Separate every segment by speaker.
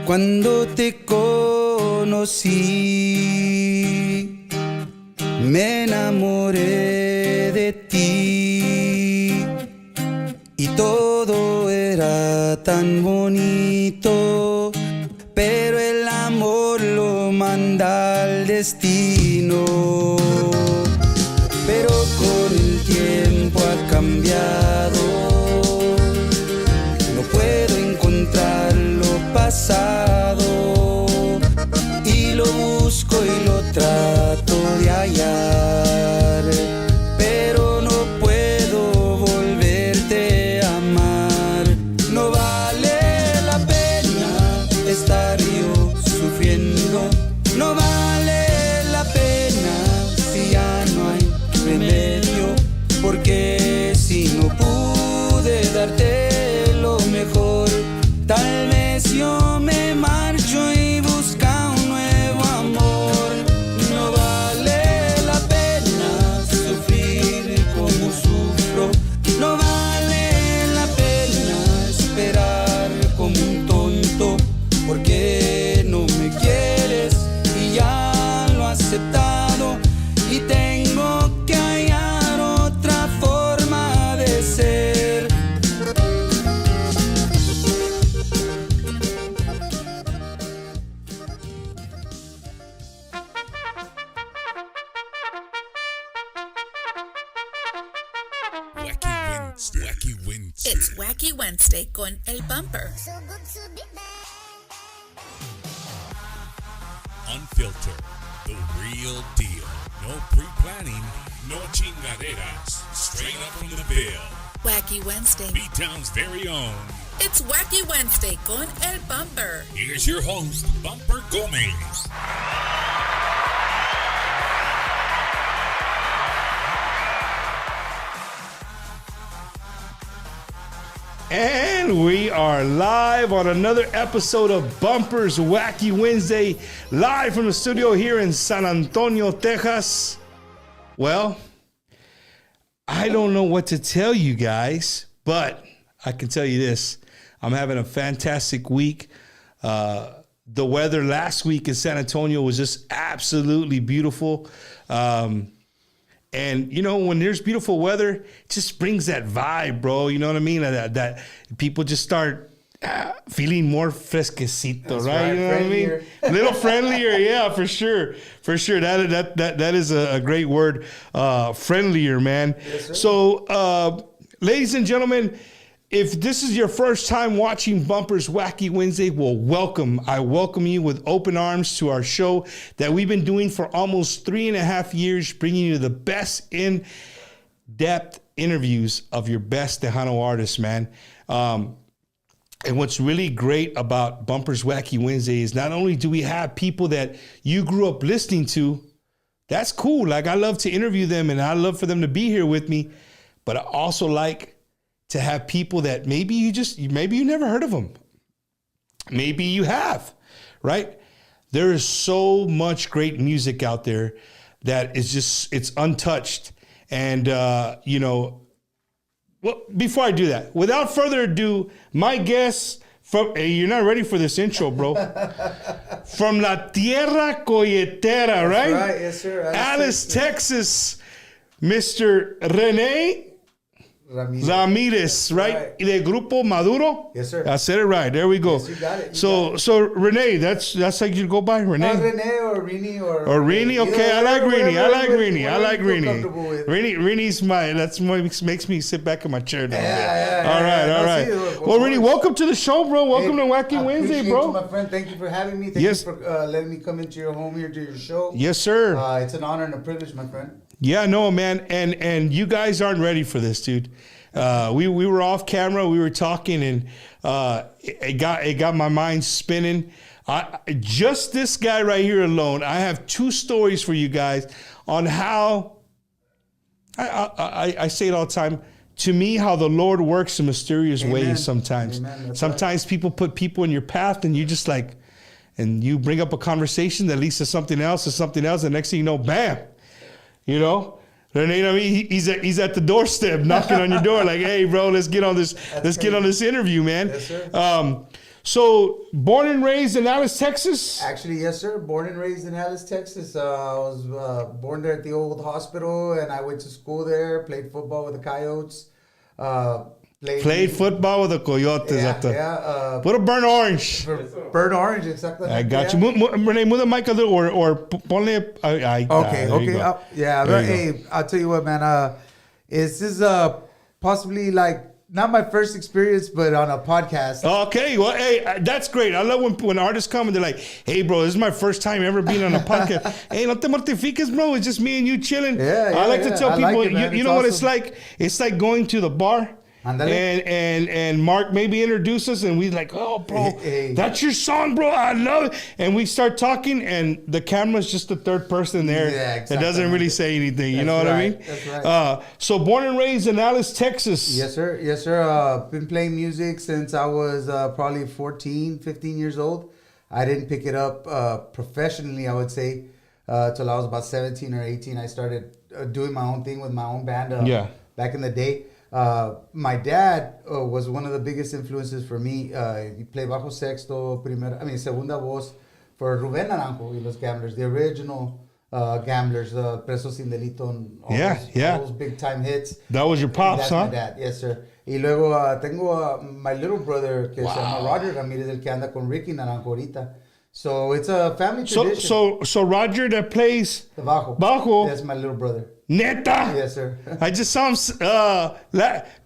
Speaker 1: Cuando te conocí, me enamoré de ti y todo era tan bonito, pero el amor lo manda al destino. Pero con el tiempo ha cambiado, no puedo encontrar lo pasado y lo busco y lo trato de hallar, pero no puedo volverte a amar. No vale la pena estar yo sufriendo, no vale la pena si ya no hay remedio, porque si no pude darte lo mejor, tal vez yo me marcho y busca un nuevo amor. No vale la pena sufrir como sufro, no vale la pena esperar como un tonto, porque no me quieres y ya lo he aceptado y tengo que hallar otra forma de ser.
Speaker 2: Wacky Wednesday.
Speaker 3: It's Wacky Wednesday con El Bumper.
Speaker 2: Unfiltered, the real deal. No pre-planning, no chingaderas. Straight up from the bill.
Speaker 3: Wacky Wednesday.
Speaker 2: B-Town's very own.
Speaker 3: It's Wacky Wednesday con El Bumper.
Speaker 2: Here's your host, Bumper Gomez.
Speaker 4: And we are live on another episode of Bumper's Wacky Wednesday, live from the studio here in San Antonio, Texas. Well, I don't know what to tell you guys, but I can tell you this. I'm having a fantastic week. The weather last week in San Antonio was just absolutely beautiful. And, you know, when there's beautiful weather, it just brings that vibe, bro. You know what I mean? That people just start feeling more fresquecito,
Speaker 1: That's
Speaker 4: right? You know
Speaker 1: friendlier.
Speaker 4: what I mean? A little friendlier, yeah, for sure. For sure. That is a great word. Friendlier, man.
Speaker 1: Yes, sir.
Speaker 4: So, ladies and gentlemen, if this is your first time watching Bumper's Wacky Wednesday, well, welcome. I welcome you with open arms to our show that we've been doing for almost 3.5 years, bringing you the best in-depth interviews of your best Tejano artists, man. And what's really great about Bumper's Wacky Wednesday is not only do we have people that you grew up listening to, that's cool. Like, I love to interview them and I love for them to be here with me, but I also like to have people that maybe you never heard of them. Maybe you have, right? There is so much great music out there that is just, it's untouched. And, you know, well, before I do that, without further ado, my guest from, hey, you're not ready for this intro, bro. From La Tierra Colletera, right?
Speaker 1: That's right, yes, sir.
Speaker 4: Alice, Texas, Mr. Rene Ramirez, right? De Grupo Maduro.
Speaker 1: Yes, sir.
Speaker 4: I said it right. There we go.
Speaker 1: Yes, you got it.
Speaker 4: So Renee, that's how you go by, Renee.
Speaker 1: Renee or Rene
Speaker 4: Or Rene, okay. I like Rene. I like Rene. Rene's makes me sit back in my chair down there. All right. Well, Rene, welcome to the show, bro. Welcome to Wacky Wednesday, bro.
Speaker 1: You, my friend. Thank you for having me. Thank you for letting me come into your home here to your show.
Speaker 4: Yes, sir.
Speaker 1: It's an honor and a privilege, my friend.
Speaker 4: Yeah, no, man, and you guys aren't ready for this, dude. We were off camera, we were talking, and it got my mind spinning. Just this guy right here alone, I have 2 stories for you guys on how I say it all the time. To me, how the Lord works in mysterious ways sometimes. Sometimes people put people in your path, and you just like, and you bring up a conversation that leads to something else, and the next thing you know, bam. You know, Rene, I mean, he's at the doorstep knocking on your door, like, hey, bro, let's get on this interview, man.
Speaker 1: Yes, sir.
Speaker 4: So born and raised in Alice, Texas.
Speaker 1: Actually, yes, sir. Born and raised in Alice, Texas. I was born there at the old hospital, and I went to school there. Played football with the Coyotes.
Speaker 4: Played football with the Coyotes.
Speaker 1: Yeah.
Speaker 4: Put a burnt orange.
Speaker 1: Burnt orange, exactly.
Speaker 4: I got you. Renee, move the mic a little, or ponle.
Speaker 1: Okay. Hey, I'll tell you what, man. This is possibly like not my first experience, but on a podcast.
Speaker 4: Okay, well, hey, that's great. I love when artists come and they're like, hey, bro, this is my first time ever being on a podcast. Hey, no te mortifiques, bro. It's just me and you chilling. I like to tell people, like it, you know what it's like? It's like going to the bar. And Mark maybe introduced us, and we like, oh, bro, that's your song, bro. I love it. And we start talking, and the camera's just the third person there that doesn't really say anything. You know what I mean?
Speaker 1: That's right.
Speaker 4: So born and raised in Alice, Texas.
Speaker 1: Yes, sir. Yes, sir. Been playing music since I was probably 14, 15 years old. I didn't pick it up professionally, I would say, till I was about 17 or 18. I started doing my own thing with my own band back in the day. My dad was one of the biggest influences for me. He played bajo sexto, segunda voz for Rubén Naranjo y los Gamblers, the original Gamblers, Presos Sin Delito, and all those big time hits.
Speaker 4: That was your pops,
Speaker 1: That's my dad, yes, sir. Y luego tengo my little brother que se llama Rene Ramirez, el que anda con Ricky Naranjo ahorita. So it's a family tradition.
Speaker 4: So Roger that plays
Speaker 1: the bajo. That's my little brother.
Speaker 4: Neta?
Speaker 1: Yes, sir.
Speaker 4: I just saw him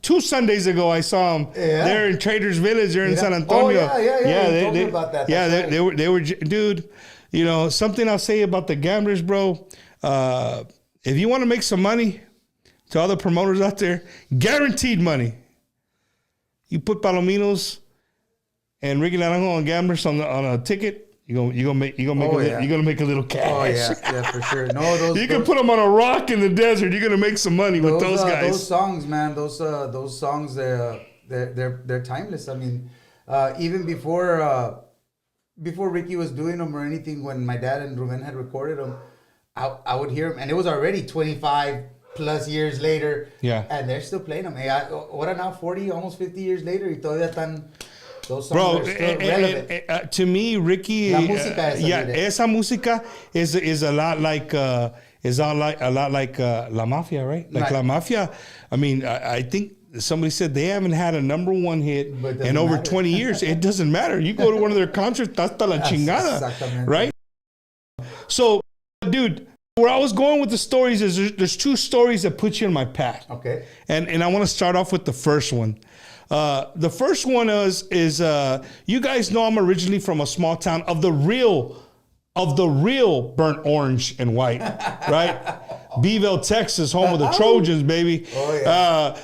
Speaker 4: 2 Sundays ago. I saw him there in Traders Village. They're in San Antonio.
Speaker 1: Oh, yeah. They told me about that.
Speaker 4: Yeah, they were, dude. You know, something I'll say about the Gamblers, bro. If you want to make some money, to all the promoters out there, guaranteed money. You put Palominos and Ricky Naranjo on Gamblers on a ticket. You're gonna make a little cash.
Speaker 1: Oh yeah, for sure. No,
Speaker 4: you can put them on a rock in the desert. You're gonna make some money with those guys.
Speaker 1: Those songs, man. Those songs, they're timeless. I mean, even before Ricky was doing them or anything, when my dad and Ruben had recorded them, I would hear them, and it was already 25 plus years later.
Speaker 4: Yeah,
Speaker 1: and they're still playing them. Hey, what are now 40, almost 50 years later? Y todavía están. Those songs
Speaker 4: bro,
Speaker 1: are still relevant.
Speaker 4: To me, Ricky,
Speaker 1: La música
Speaker 4: esa música is a lot like La Mafia, right? Like La Mafia. I mean, I think somebody said they haven't had a #1 hit in over 20 years. It doesn't matter. You go to one of their concerts, hasta la chingada, right? So, dude, where I was going with the stories is there's 2 stories that put you in my path.
Speaker 1: Okay.
Speaker 4: And I want to start off with the first one. The first one is you guys know I'm originally from a small town of the real burnt orange and white, right? Beeville, Texas, home of the Trojans, baby.
Speaker 1: Oh yeah.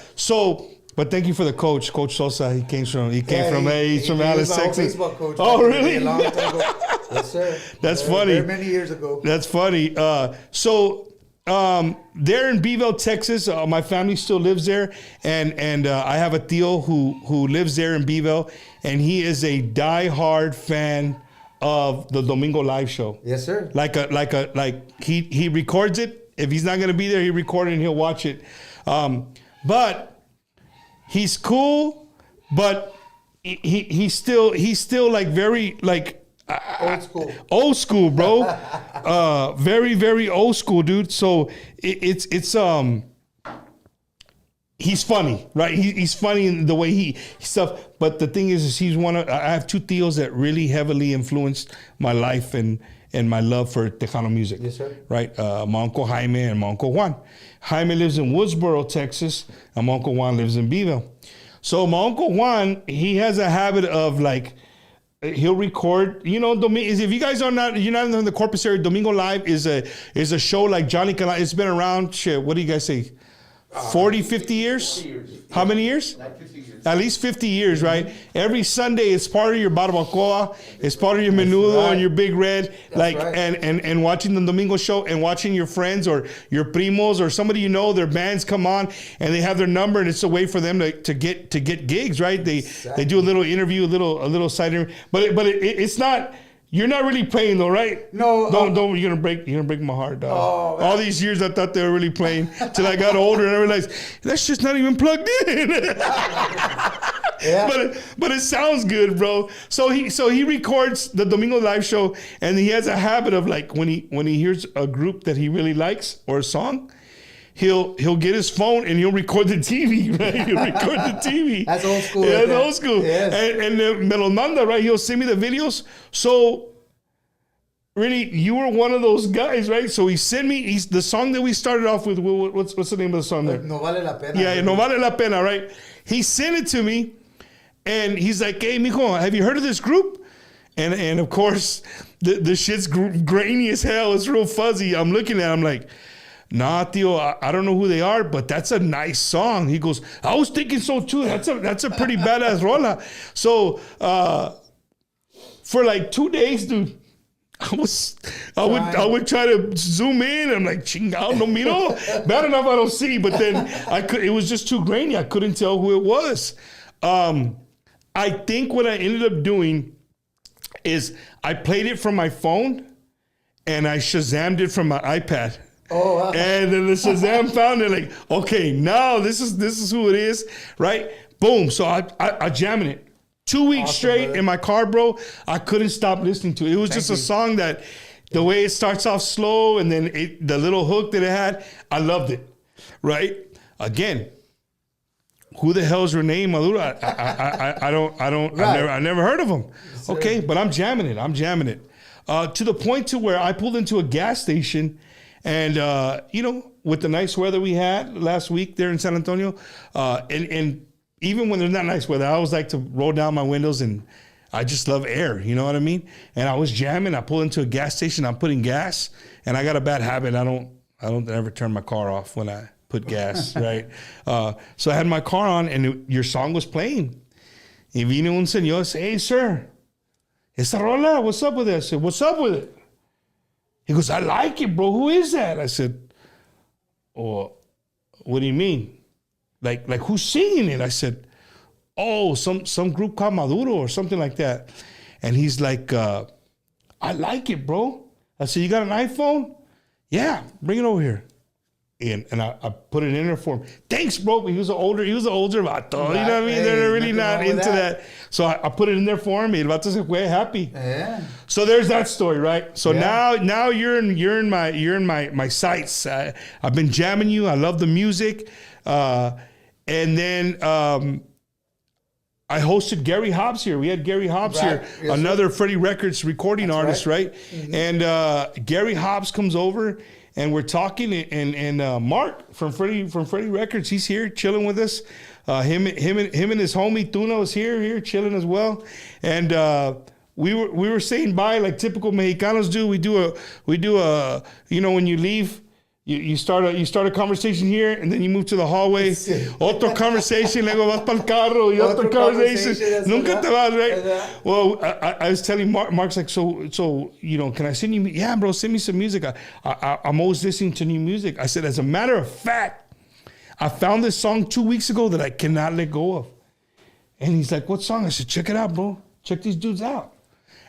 Speaker 4: But thank you for the coach, Coach Sosa. He's from Alice, Texas.
Speaker 1: Coach,
Speaker 4: oh, really?
Speaker 1: A long time ago. Yes, sir.
Speaker 4: That's funny.
Speaker 1: Many years ago.
Speaker 4: That's funny. There in Beeville, Texas, my family still lives there, and I have a tío who lives there in Beeville, and he is a diehard fan of the Domingo Live show.
Speaker 1: Yes, sir.
Speaker 4: Like he records it. If he's not gonna be there, he records it and he'll watch it. But he's cool, but he's still like very like. Old school, bro. Very, very old school, dude. So it's he's funny, right? He's funny in the way he stuff. But the thing is he's I have 2 tíos that really heavily influenced my life and my love for Tejano music.
Speaker 1: Yes, sir.
Speaker 4: Right? My Uncle Jaime and my Uncle Juan. Jaime lives in Woodsboro, Texas, and my Uncle Juan lives in Beeville. So my Uncle Juan, he has a habit of like, he'll record, if you guys you're not in the Corpus area, Domingo Live is a show like Johnny Can. It's been around, what do you guys say? 40, 50 years? 50 years. How many years? Like 50 years. At least 50 years, right? Every Sunday, it's part of your barbacoa, it's part of your menudo and your Big Red, and watching the Domingo show and watching your friends or your primos or somebody their bands come on and they have their number and it's a way for them to get gigs, right? They do a little interview, a little side interview, but it's not. You're not really playing though, right?
Speaker 1: No.
Speaker 4: Don't. You're gonna break my heart, dog.
Speaker 1: Oh,
Speaker 4: all these years I thought they were really playing till I got older and I realized that's just not even plugged in.
Speaker 1: Yeah.
Speaker 4: But it sounds good, bro. So he records the Domingo live show, and he has a habit of like when he hears a group that he really likes or a song, he'll get his phone and he'll record the TV, right? He'll record the TV.
Speaker 1: That's old school.
Speaker 4: Yeah, that's old school.
Speaker 1: Yes.
Speaker 4: And me lo manda, right? He'll send me the videos. So really, you were one of those guys, right? So he sent me the song that we started off with. What's the name of the song there?
Speaker 1: No vale la pena.
Speaker 4: Yeah, No Vale La Pena, right? He sent it to me, and he's like, "Hey, mijo, have you heard of this group?" And of course, the shit's grainy as hell. It's real fuzzy. I'm looking at it, I'm like, nah, tío, I don't know who they are, but that's a nice song. He goes, I was thinking so too. That's a pretty badass rola. So for like 2 days, dude, I would try to zoom in. I'm like, chingao, no miro. Bad enough I don't see, but then it was just too grainy. I couldn't tell who it was. I think what I ended up doing is I played it from my phone and I Shazammed it from my iPad.
Speaker 1: Oh, wow.
Speaker 4: And then the Shazam found it like, okay, now this is who it is, right? Boom. So I jamming it. 2 weeks
Speaker 1: Awesome,
Speaker 4: straight
Speaker 1: brother.
Speaker 4: in my car, bro. I couldn't stop listening to it. It was just a song that the way it starts off slow and then the little hook that it had, I loved it, right? Again, who the hell is Rene Maduro? I don't.
Speaker 1: Right.
Speaker 4: I never heard of him.
Speaker 1: Yes,
Speaker 4: Okay, but I'm jamming it. To the point to where I pulled into a gas station, and with the nice weather we had last week there in San Antonio, and even when there's not nice weather, I always like to roll down my windows, and I just love air. You know what I mean? And I was jamming. I pulled into a gas station. I'm putting gas, and I got a bad habit. I don't ever turn my car off when I put gas, right? So I had my car on, and your song was playing. Y vino un señor, said, hey, sir, esa rola, what's up with it? I said, what's up with it? He goes, I like it, bro. Who is that? I said, oh, what do you mean? Like who's singing it? I said, oh, some group called Maduro or something like that. And he's like, I like it, bro. I said, you got an iPhone? Yeah, bring it over here. And I put it in there for him. Thanks, bro. He was an older vato. You know what I mean? They're really not into that. So I put it in there for him. El vato se fue happy.
Speaker 1: Yeah.
Speaker 4: So there's that story, right? So now you're in my sights. I've been jamming you. I love the music. And then I hosted Gary Hobbs here. We had Gary Hobbs here, yes, another Freddy Records recording artist, right? Mm-hmm. And Gary Hobbs comes over, and we're talking, and Mark from Freddy Records, he's here chilling with us. Him and his homie Tuno is here chilling as well. And we were saying bye like typical Mexicanos do. We do a when you leave. You start a conversation here, and then you move to the hallway. Otro conversation, luego vas para el carro, y otro conversation. Nunca te vas, right? Well, I was telling Mark's like, so can I send you? Yeah, bro, send me some music. I'm always listening to new music. I said, as a matter of fact, I found this song 2 weeks ago that I cannot let go of. And he's like, what song? I said, check it out, bro. Check these dudes out.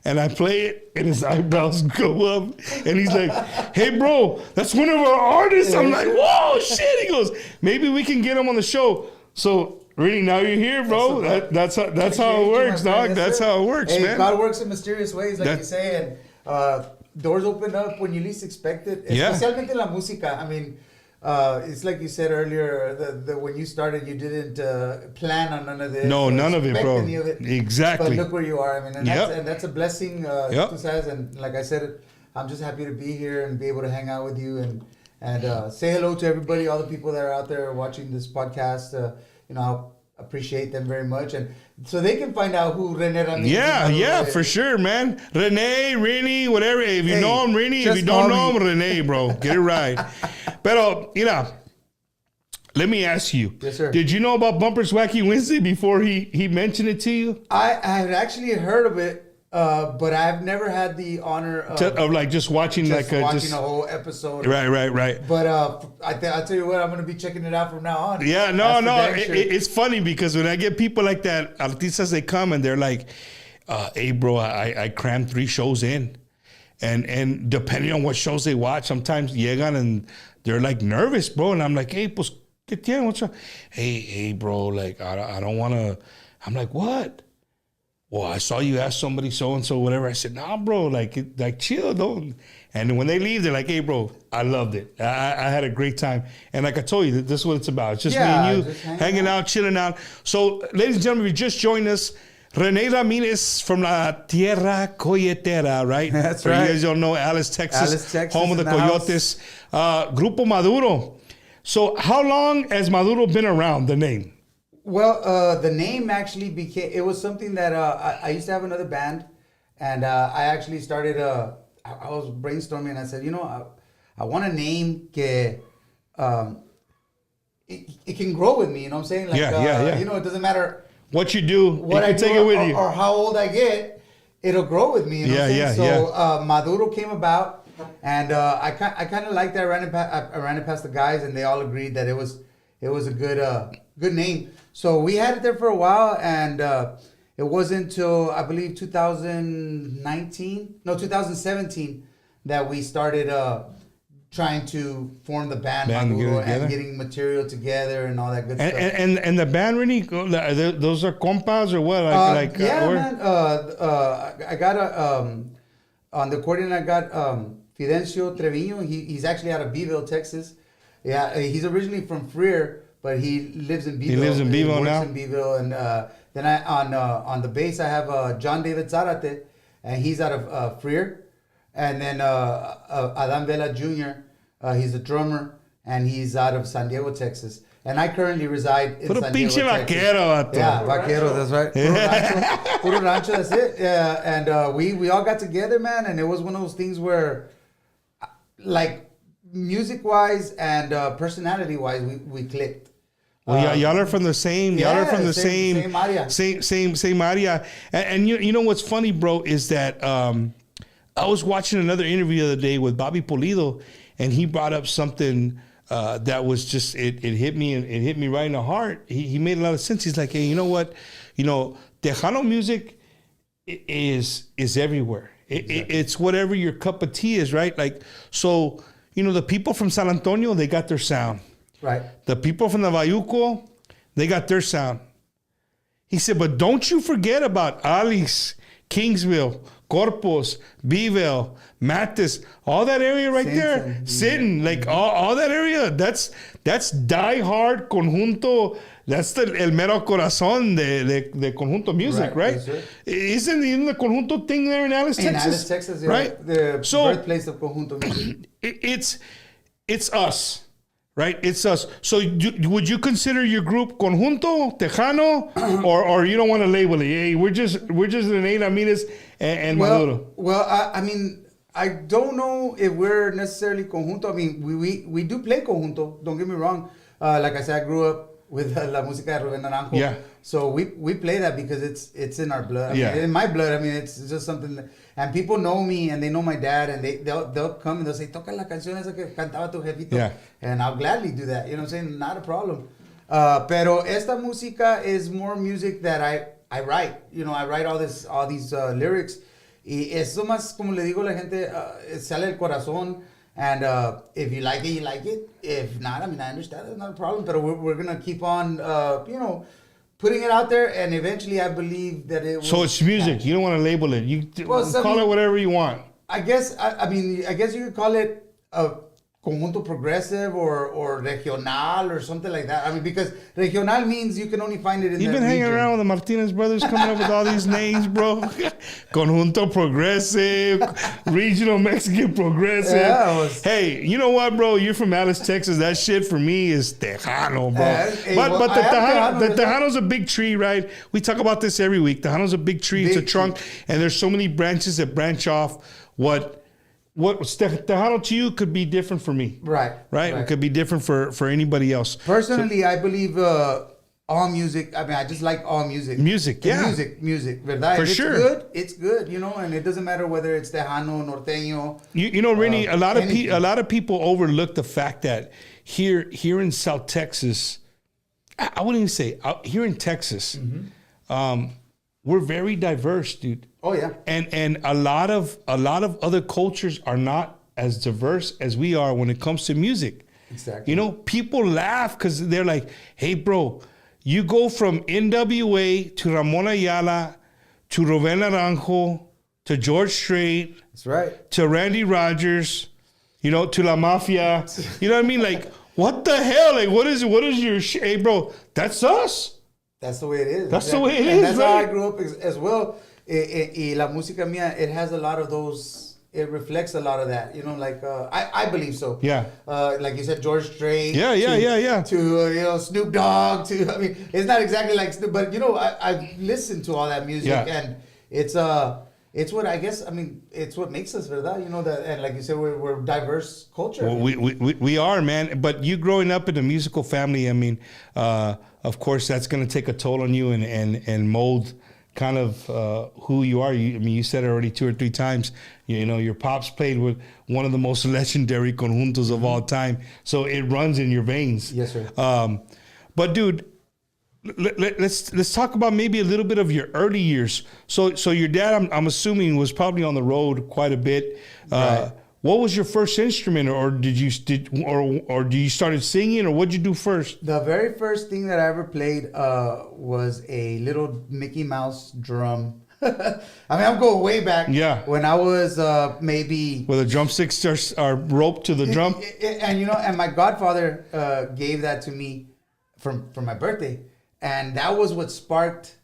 Speaker 4: And I play it, and his eyebrows go up. And he's like, hey, bro, that's one of our artists. I'm like, whoa, shit. He goes, maybe we can get him on the show. So, really, now you're here, bro. That's how it works, dog. That's how it works, man.
Speaker 1: God works in mysterious ways, like you say. And doors open up when you least expect it. Especialmente la música. I mean, it's like you said earlier, the when you started, you didn't plan on none of this.
Speaker 4: No, none of it, bro.
Speaker 1: Any of it.
Speaker 4: Exactly.
Speaker 1: But look where you are. I mean, and that's a blessing. And like I said, I'm just happy to be here and be able to hang out with you and say hello to everybody, all the people that are out there watching this podcast. I appreciate them very much, and so they can find out who Rene Ramirez is.
Speaker 4: Yeah, for sure, man. Renee, whatever. If you know him, Rene. If you don't know him, Renee, bro. Get it right. But, let me ask you.
Speaker 1: Yes, sir.
Speaker 4: Did you know about Bumper's Wacky Wednesday before he mentioned it to you?
Speaker 1: I had actually heard of it, but I've never had the honor of
Speaker 4: like just watching
Speaker 1: a whole episode.
Speaker 4: Right.
Speaker 1: But I'll tell you what, I'm going to be checking it out from now on.
Speaker 4: Yeah, no. It's funny because when I get people like that, artistas, they come and they're like, hey, bro, I crammed 3 shows in. And depending on what shows they watch, sometimes llegan and they're like nervous, bro. And I'm like, hey, pues, ¿qué tiene? What's up? Hey, bro, like, I don't want to. I'm like, what? Well, I saw you ask somebody so-and-so, whatever. I said, nah, bro, like chill, don't. And when they leave, they're like, hey, bro, I loved it. I had a great time. And like I told you, this is what it's about. It's just me and you hanging out, chilling out. So, ladies and gentlemen, if you just joined us, Rene Ramirez from La Tierra Coyotera, right?
Speaker 1: That's
Speaker 4: For
Speaker 1: right.
Speaker 4: you guys don't know, Alice, Texas, home of the Coyotes. Grupo Maduro. So how long has Maduro been around, the name?
Speaker 1: Well, the name actually became, it was something that I used to have another band, and I actually started, I was brainstorming, and I said, I want a name que, it can grow with me, you know what I'm saying? Like,
Speaker 4: yeah.
Speaker 1: It doesn't matter
Speaker 4: what you do,
Speaker 1: what I
Speaker 4: take
Speaker 1: do
Speaker 4: it with
Speaker 1: or,
Speaker 4: you.
Speaker 1: or how old I get, it'll grow with me. You know what I'm saying? So Maduro came about, and I kind of liked that. I ran it past the guys, and they all agreed that it was a good name. So we had it there for a while, and it wasn't until I believe 2017 that we started trying to form the band Maduro and getting material together and all that good stuff.
Speaker 4: And the band, really, those are compas or what?
Speaker 1: Man. I got on the accordion. I got Fidencio Treviño. He's actually out of Beeville, Texas. Yeah, he's originally from Freer, but he lives in Beeville.
Speaker 4: He lives in Beeville
Speaker 1: works
Speaker 4: now.
Speaker 1: In Beeville, and then on the bass I have John David Zarate, and he's out of Freer. And then Adam Vela Jr., he's a drummer, and he's out of San Diego, Texas. And I currently reside in San Diego, Texas.
Speaker 4: Vaquero,
Speaker 1: Yeah, vaquero, that's right. Puro rancho, that's it. Yeah, and we all got together, man, and it was one of those things where, like, music-wise and personality-wise, we clicked.
Speaker 4: Well, y'all are from the same. Y'all are from the same
Speaker 1: area.
Speaker 4: Same area. And you know what's funny, bro, is that I was watching another interview the other day with Bobby Pulido, and he brought up something that was just it hit me, and it hit me right in the heart. He made a lot of sense. He's like, hey, you know what? Tejano music is everywhere.
Speaker 1: Exactly.
Speaker 4: It's whatever your cup of tea is, right? Like, so the people from San Antonio, they got their sound.
Speaker 1: Right.
Speaker 4: The people from the Bayuco, they got their sound. He said, but don't you forget about Alice, Kingsville, Corpus, Beeville, Matis, all that area right there, Sinton, like all that area. That's die-hard conjunto. That's el mero corazón de conjunto music, right?
Speaker 1: Yes, sir.
Speaker 4: Isn't the conjunto thing there in Alice, Texas?
Speaker 1: In Alice, Texas, yeah,
Speaker 4: right?
Speaker 1: The birthplace of conjunto music.
Speaker 4: It's us. Right, it's us. So, would you consider your group conjunto, tejano, or you don't want to label it? Hey, we're just Rene Ramirez and Maduro.
Speaker 1: Well, I mean, I don't know if we're necessarily conjunto. I mean, we do play conjunto. Don't get me wrong. Like I said, I grew up with La Música de Rubén Naranjo.
Speaker 4: Yeah.
Speaker 1: So we play that because it's in our blood. I mean, in my blood. I mean, it's just something that, and people know me and they know my dad, and they'll come and they'll say, toca la canción esa que cantaba tu jefito.
Speaker 4: Yeah.
Speaker 1: And I'll gladly do that. You know what I'm saying? Not a problem. Pero esta música is more music that I write. I write all these lyrics. Y eso más, como le digo a la gente, sale del corazón. And if you like it, you like it. If not, I mean, I understand. It's not a problem. But we're going to keep on, putting it out there. And eventually, I believe that it will.
Speaker 4: So it's music.
Speaker 1: catch.
Speaker 4: You don't want to label it. You call it whatever you want.
Speaker 1: I guess, I guess you could call it a conjunto progressive or regional or something like that. I mean, because regional means you can only find it in
Speaker 4: You've
Speaker 1: the
Speaker 4: been hanging
Speaker 1: region.
Speaker 4: around with the Martinez brothers coming up with all these names, bro. Conjunto progressive, regional Mexican progressive.
Speaker 1: Yeah,
Speaker 4: hey, you know what, bro? You're from Alice, Texas. That shit for me is Tejano, bro.
Speaker 1: Hey,
Speaker 4: but
Speaker 1: well,
Speaker 4: the Tejano's a big tree, right? We talk about this every week. Tejano's a big tree. It's a trunk, and there's so many branches that branch off. What Tejano to you could be different for me.
Speaker 1: Right.
Speaker 4: It could be different for anybody else.
Speaker 1: Personally, I believe all music. I mean, I just like all music.
Speaker 4: Music, yeah.
Speaker 1: Music. ¿Verdad?
Speaker 4: For
Speaker 1: if it's
Speaker 4: sure.
Speaker 1: good, it's good, and it doesn't matter whether it's Tejano, Norteño.
Speaker 4: Renee, a lot of people overlook the fact that here in South Texas, I wouldn't even say here in Texas, we're very diverse, dude.
Speaker 1: Oh yeah.
Speaker 4: And a lot of other cultures are not as diverse as we are when it comes to music.
Speaker 1: Exactly.
Speaker 4: You know, people laugh because they're like, hey, bro, you go from NWA to Ramon Ayala to Rubén Naranjo to George Strait.
Speaker 1: That's right.
Speaker 4: To Randy Rogers, you know, to La Mafia. You know what I mean? Like, what the hell? Like, what is your hey, bro, that's us.
Speaker 1: That's the way it is.
Speaker 4: That's the way it
Speaker 1: and
Speaker 4: is,
Speaker 1: that's
Speaker 4: right?
Speaker 1: how I grew up as well. Y la música mía, it has a lot of those, it reflects a lot of that. You know, like, I believe so.
Speaker 4: Yeah.
Speaker 1: Like you said, George Strait.
Speaker 4: Yeah.
Speaker 1: To, you know, Snoop Dogg. I mean, it's not exactly like Snoop, but, you know, I've listened to all that music.
Speaker 4: Yeah.
Speaker 1: And it's what I guess. I mean, it's what makes us, verdad? You know that, and like you said, we're diverse culture.
Speaker 4: Well, we are, man. But you growing up in a musical family, I mean, of course, that's going to take a toll on you and mold kind of who you are. I mean, you said it already 2 or 3 times. You know, your pops played with one of the most legendary conjuntos of all time, so it runs in your veins.
Speaker 1: Yes, sir.
Speaker 4: But dude, let's talk about maybe a little bit of your early years. So your dad, I'm assuming, was probably on the road quite a bit.
Speaker 1: Right.
Speaker 4: What was your first instrument, or did you started singing, or what'd you do first?
Speaker 1: The very first thing that I ever played was a little Mickey Mouse drum. I mean, I'm going way back.
Speaker 4: Yeah.
Speaker 1: When I was maybe
Speaker 4: Where the drumsticks are roped to the drum.
Speaker 1: and you know, and my godfather gave that to me for my birthday, and that was what sparked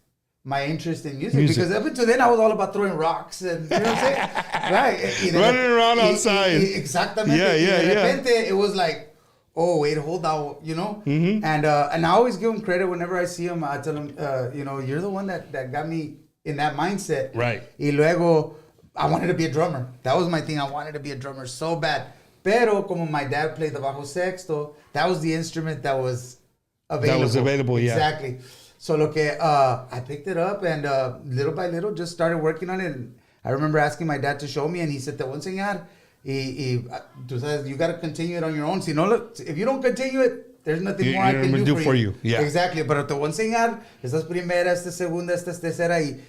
Speaker 1: my interest in music. Because up until then I was all about throwing rocks and, you know what I'm saying? Right.
Speaker 4: Running around outside.
Speaker 1: Exactamente.
Speaker 4: Yeah.
Speaker 1: De repente, it was like, oh, wait, hold on, you know? Mm-hmm. And I always give him credit whenever I see him. I tell him, you know, you're the one that got me in that mindset.
Speaker 4: Right.
Speaker 1: Y luego, I wanted to be a drummer. That was my thing. I wanted to be a drummer so bad. Pero como my dad played the bajo sexto, that was the instrument that was available.
Speaker 4: Yeah.
Speaker 1: Exactly. So lo que I picked it up and little by little just started working on it. And I remember asking my dad to show me, and he said, "Te voy a enseñar. Tú sabes, you got to continue it on your own. Si no, if you don't continue it, there's nothing more I can do for you."
Speaker 4: Yeah.
Speaker 1: Exactly. Pero te voy a enseñar. Estas primera, esta segunda, esta tercera, y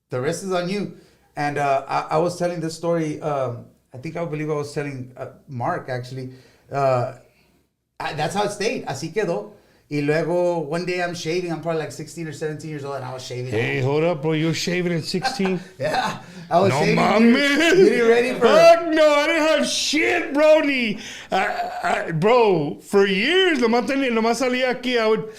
Speaker 1: the rest is on you. And I was telling this story. I believe I was telling Mark actually. That's how it stayed. Así quedó. Y luego, one day I'm shaving. I'm probably like 16 or 17 years old, and I was shaving.
Speaker 4: Hey, hold up, bro. You were shaving at 16?
Speaker 1: Yeah. I was shaving.
Speaker 4: No, man.
Speaker 1: You ready for
Speaker 4: Fuck no, I didn't have shit, bro. Bro, for years, nomás salía aquí, I would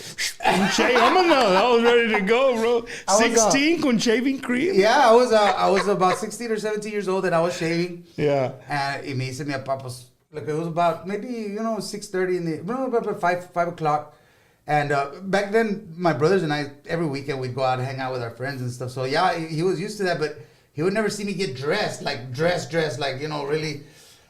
Speaker 4: shave. I was ready to go, bro. 16 con shaving cream?
Speaker 1: Yeah, I was about 16 or 17 years old, and I was shaving.
Speaker 4: Yeah.
Speaker 1: And me dice mi papá, pues, look, it was about maybe, 6:30 about 5 o'clock. And back then, my brothers and I, every weekend, we'd go out and hang out with our friends and stuff. So, yeah, he was used to that, but he would never see me get dressed, like, really.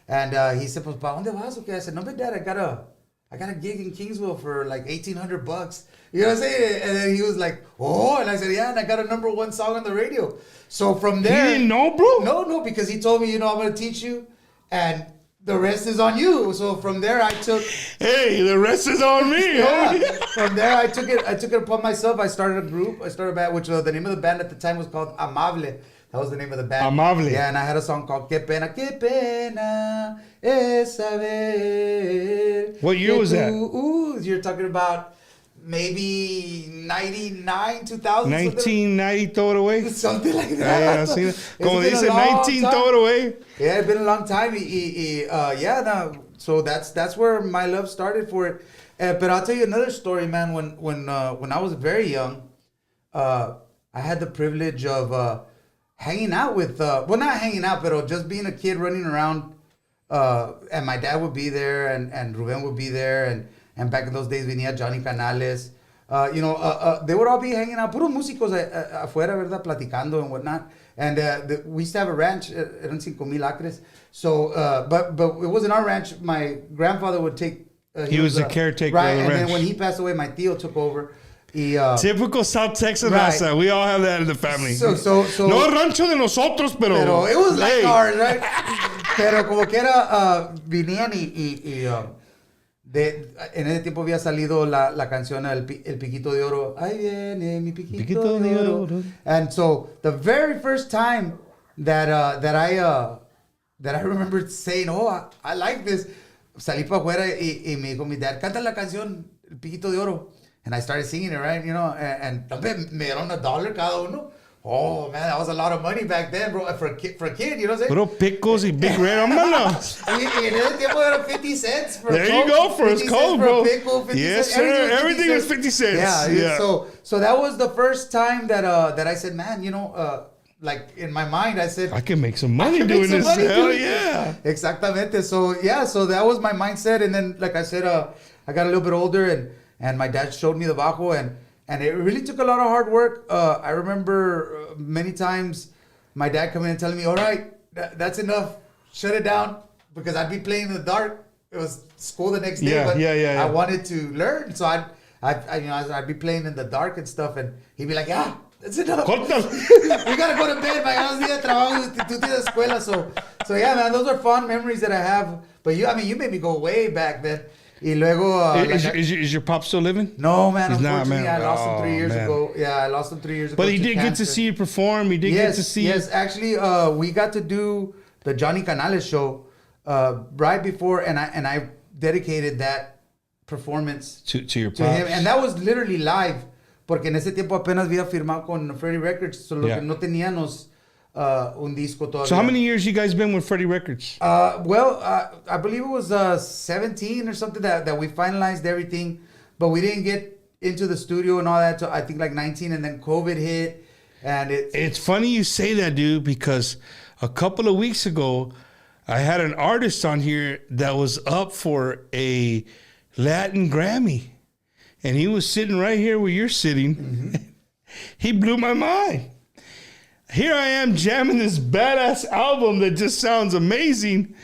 Speaker 1: And he said, pues, ¿pa dónde vas? Okay. I said, no, but Dad, I got a gig in Kingsville for like $1,800. You know what I'm saying? And then he was like, oh. And I said, yeah, and I got a #1 song on the radio. So from there.
Speaker 4: He didn't know, bro?
Speaker 1: No, because he told me, I'm going to teach you. And the rest is on you. So from there, I took.
Speaker 4: Hey, the rest is on me.
Speaker 1: Yeah. From there, I took it upon myself. I started a group. I started a band, which the name of the band at the time was called Amable. That was the name of the band.
Speaker 4: Amable.
Speaker 1: Yeah, and I had a song called Qué pena es saber.
Speaker 4: What year was that?
Speaker 1: You're talking about maybe 99, 2000.
Speaker 4: 1990, throw it away.
Speaker 1: Something like that.
Speaker 4: Yeah, I seen it. Como dice, 19, throw it away.
Speaker 1: Yeah, it's been a long time. So that's where my love started for it. But I'll tell you another story, man. When I was very young, I had the privilege of hanging out with, not hanging out, but just being a kid running around. And my dad would be there, and Ruben would be there, and back in those days, venía Johnny Canales. They would all be hanging out, puros músicos afuera, ¿verdad? Platicando and whatnot. And we used to have a ranch, eran 5,000 acres. So, but it wasn't our ranch. My grandfather would take.
Speaker 4: He was the caretaker
Speaker 1: right,
Speaker 4: of the
Speaker 1: and
Speaker 4: ranch.
Speaker 1: then when he passed away, my tío took over.
Speaker 4: Typical South Texas
Speaker 1: right.
Speaker 4: raza. We all have that in the family.
Speaker 1: So
Speaker 4: no rancho de nosotros, pero
Speaker 1: it was like ours, right? Pero como que era, venían y En ese tiempo había salido la canción El Piquito de Oro. Ahí viene mi Piquito de Oro. And so the very first time that I remember saying, oh, I like this, salí para afuera y me dijo mi dad, canta la canción El Piquito de Oro. And I started singing it, right? You know, and me dieron $1 cada uno. Oh, man, that was a lot of money back then, bro, for a kid, you know what I'm saying?
Speaker 4: Little pickles y big red, vámonos.
Speaker 1: Y en ese tiempo era 50 cents for
Speaker 4: there
Speaker 1: a Coke.
Speaker 4: You go, for a Coke, bro.
Speaker 1: Pickle,
Speaker 4: yes,
Speaker 1: cents.
Speaker 4: sir. Everything was 50 cents.
Speaker 1: Yeah. So that was the first time that I said, man, you know, like in my mind, I said,
Speaker 4: I can make some money doing this. Hell yeah.
Speaker 1: Exactamente. So that was my mindset. And then, like I said, I got a little bit older and my dad showed me the bajo and it really took a lot of hard work. I remember many times my dad coming in and telling me, all right, that's enough. Shut it down. Because I'd be playing in the dark. It was school the next day. I wanted to learn. So I'd be playing in the dark and stuff. And he'd be like, yeah, that's enough. We got to go to bed. Tú tienes escuela. So yeah, man, those are fond memories that I have. But you made me go way back then. Y luego...
Speaker 4: is your pop still living?
Speaker 1: No, man.
Speaker 4: He's
Speaker 1: unfortunately,
Speaker 4: not, man.
Speaker 1: I lost him 3 years ago. Yeah, I lost him 3 years ago.
Speaker 4: But he did get to see you perform. He did get to see
Speaker 1: Yes, actually, we got to do the Johnny Canales show right before, and I dedicated that performance
Speaker 4: to your
Speaker 1: to him. And that was literally live, porque en ese tiempo apenas había firmado con Freddy Records, solo que no teníamos un disco todavía.
Speaker 4: So how many years you guys been with Freddy Records?
Speaker 1: I believe it was 17 or something that we finalized everything, but we didn't get into the studio and all that till I think like 19, and then COVID hit. And
Speaker 4: it's funny you say that, dude, because a couple of weeks ago, I had an artist on here that was up for a Latin Grammy, and he was sitting right here where you're sitting. Mm-hmm. He blew my mind. Here I am jamming this badass album that just sounds amazing,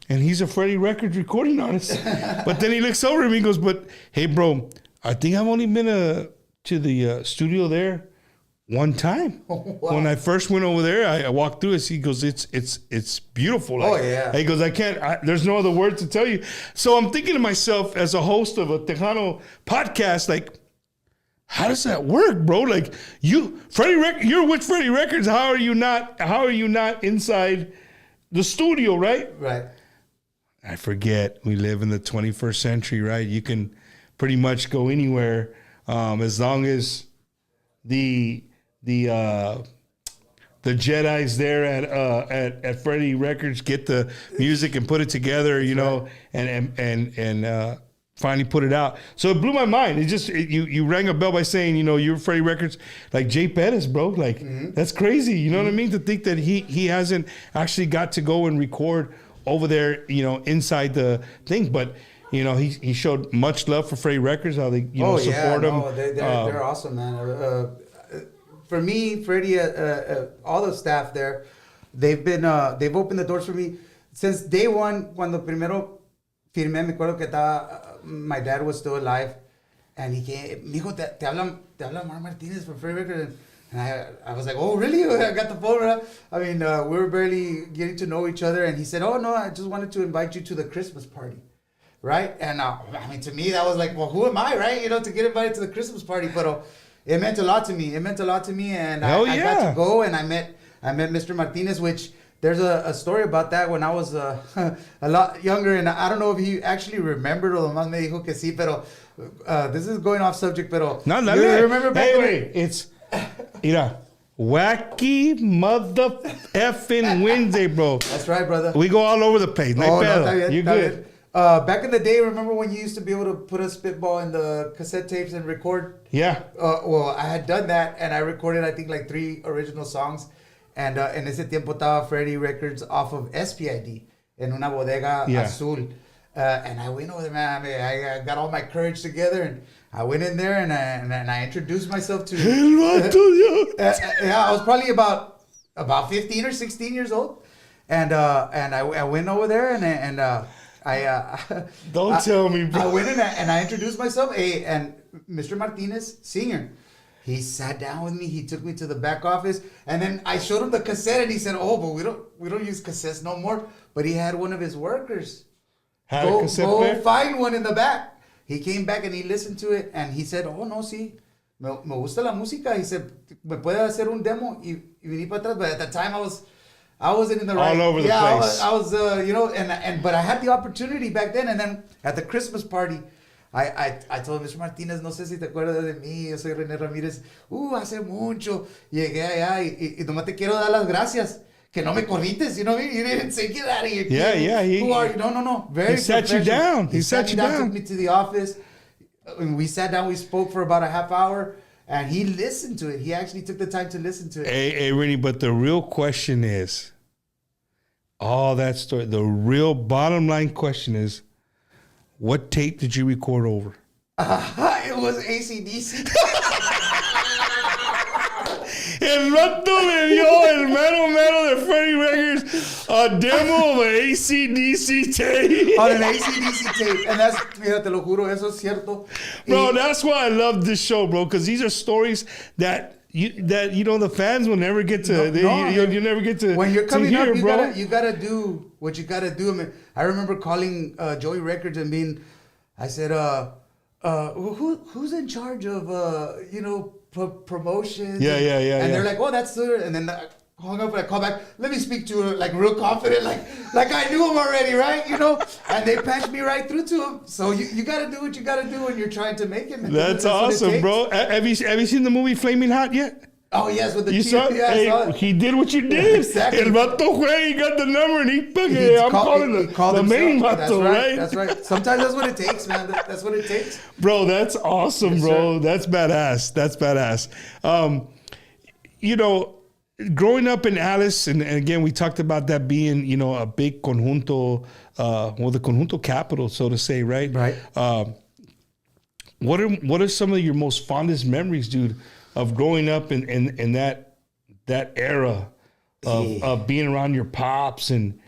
Speaker 4: and he's a Freddy Records recording artist. But then he looks over at me and goes, but hey, bro, I think I've only been to the studio there one time. Oh, wow. When I first went over there, I walked through it. He goes, it's beautiful. Like, he goes, there's no other word to tell you. So I'm thinking to myself as a host of a Tejano podcast, like, how does that work, bro? Like you're with Freddy Records. How are you not inside the studio, right?
Speaker 1: Right.
Speaker 4: I forget. We live in the 21st century, right? You can pretty much go anywhere as long as the Jedi's there at Freddy Records get the music and put it together, you know, and finally put it out. So it blew my mind. You rang a bell by saying, you know, you're Freddy Records, like Jay Pettis, bro. Like, that's crazy. You know what I mean? To think that he hasn't actually got to go and record over there, you know, inside the thing. But, you know, he showed much love for Freddy Records, how they, support him.
Speaker 1: They're awesome, man. For me, Freddie, all the staff there, they've opened the doors for me since day one. Cuando primero firmé, me acuerdo que my dad was still alive, and he came. Me dijo, te habla Mar Martinez from Freddy Records, and I was like, oh really? I got the phone. Right? I mean, we were barely getting to know each other, and he said, oh no, I just wanted to invite you to the Christmas party, right? And I mean, to me, that was like, well, who am I, right? You know, to get invited to the Christmas party, but. It meant a lot to me. And I got to go, and I met Mr. Martinez, which there's a story about that when I was a lot younger, and I don't know if he actually remembered or nomás me dijo que sí, pero this is going off subject, pero
Speaker 4: no,
Speaker 1: remember back
Speaker 4: it's Wacky mother effing Wednesday, bro.
Speaker 1: That's right, brother.
Speaker 4: We go all over the place. No, you're good.
Speaker 1: Back in the day, remember when you used to be able to put a spitball in the cassette tapes and record?
Speaker 4: Yeah.
Speaker 1: Well, I had done that, and I recorded, I think, like 3 original songs. And en ese tiempo estaba Freddy Records off of SPID en una bodega azul. And I went over there, man. I got all my courage together, and I went in there, and I introduced myself to... I was probably about 15 or 16 years old. And I went over there, and
Speaker 4: don't tell me, bro.
Speaker 1: I went in and I introduced myself. And Mr. Martinez, singer, he sat down with me. He took me to the back office, and then I showed him the cassette, and he said, "Oh, but we don't use cassettes no more." But he had one of his workers
Speaker 4: Had a cassette
Speaker 1: go
Speaker 4: player?
Speaker 1: find one in the back. He came back and he listened to it and he said, oh, no, sí, me gusta la música. He said, me puede hacer un demo y vení para atrás. But at the time I wasn't in the right.
Speaker 4: All over the place.
Speaker 1: I was you know, but I had the opportunity back then. And then at the Christmas party, I told Mr. Martinez, no sé si te acuerdas de mí, yo soy Rene Ramirez. Hace mucho. Llegué allá y nomás te quiero dar las gracias. Que no me corrites, you know what I mean? You didn't say, get out of here.
Speaker 4: Yeah.
Speaker 1: Who are you? No.
Speaker 4: He sat you down. He sat you down.
Speaker 1: Took me to the office. And we sat down, we spoke for about a half hour. And he listened to it. He actually took the time to listen to it.
Speaker 4: Hey, Renee, but the real question is, all that story, the real bottom line question is, what tape did you record over?
Speaker 1: It was AC/DC.
Speaker 4: El vato le dio el mero de Freddy Records a demo of an AC/DC tape.
Speaker 1: On an AC/DC tape. And that's, mira, te lo juro, eso es cierto.
Speaker 4: Bro, that's why I love this show, bro, because these are stories that the fans will never get to. You never get to.
Speaker 1: When you're coming
Speaker 4: hear,
Speaker 1: up,
Speaker 4: bro.
Speaker 1: you gotta do what you gotta do. I mean, I remember calling Joey Records and I said, who's in charge of promotion?
Speaker 4: Yeah.
Speaker 1: And they're like, oh, that's her. And then I hung up and I call back. Let me speak to her, like real confident, like I knew him already, right? You know. And they patched me right through to him. So you gotta do what you gotta do when you're trying to make it. Man.
Speaker 4: That's awesome, bro. Have you seen the movie Flaming Hot yet?
Speaker 1: Oh yes, with the
Speaker 4: You saw it?
Speaker 1: Yeah, I saw it.
Speaker 4: He did what you did.
Speaker 1: Exactly.
Speaker 4: El vato fue, he got the number and I'm calling the main vato, right?
Speaker 1: That's right. Sometimes that's what it takes, man. That's what it takes.
Speaker 4: Bro, that's awesome,
Speaker 1: Yes,
Speaker 4: bro.
Speaker 1: sir.
Speaker 4: That's badass. Growing up in Alice, and again, we talked about that being, a big conjunto, the conjunto capital, so to say, right?
Speaker 1: Right.
Speaker 4: What are some of your most fondest memories, dude, of growing up in that era of being around your pops and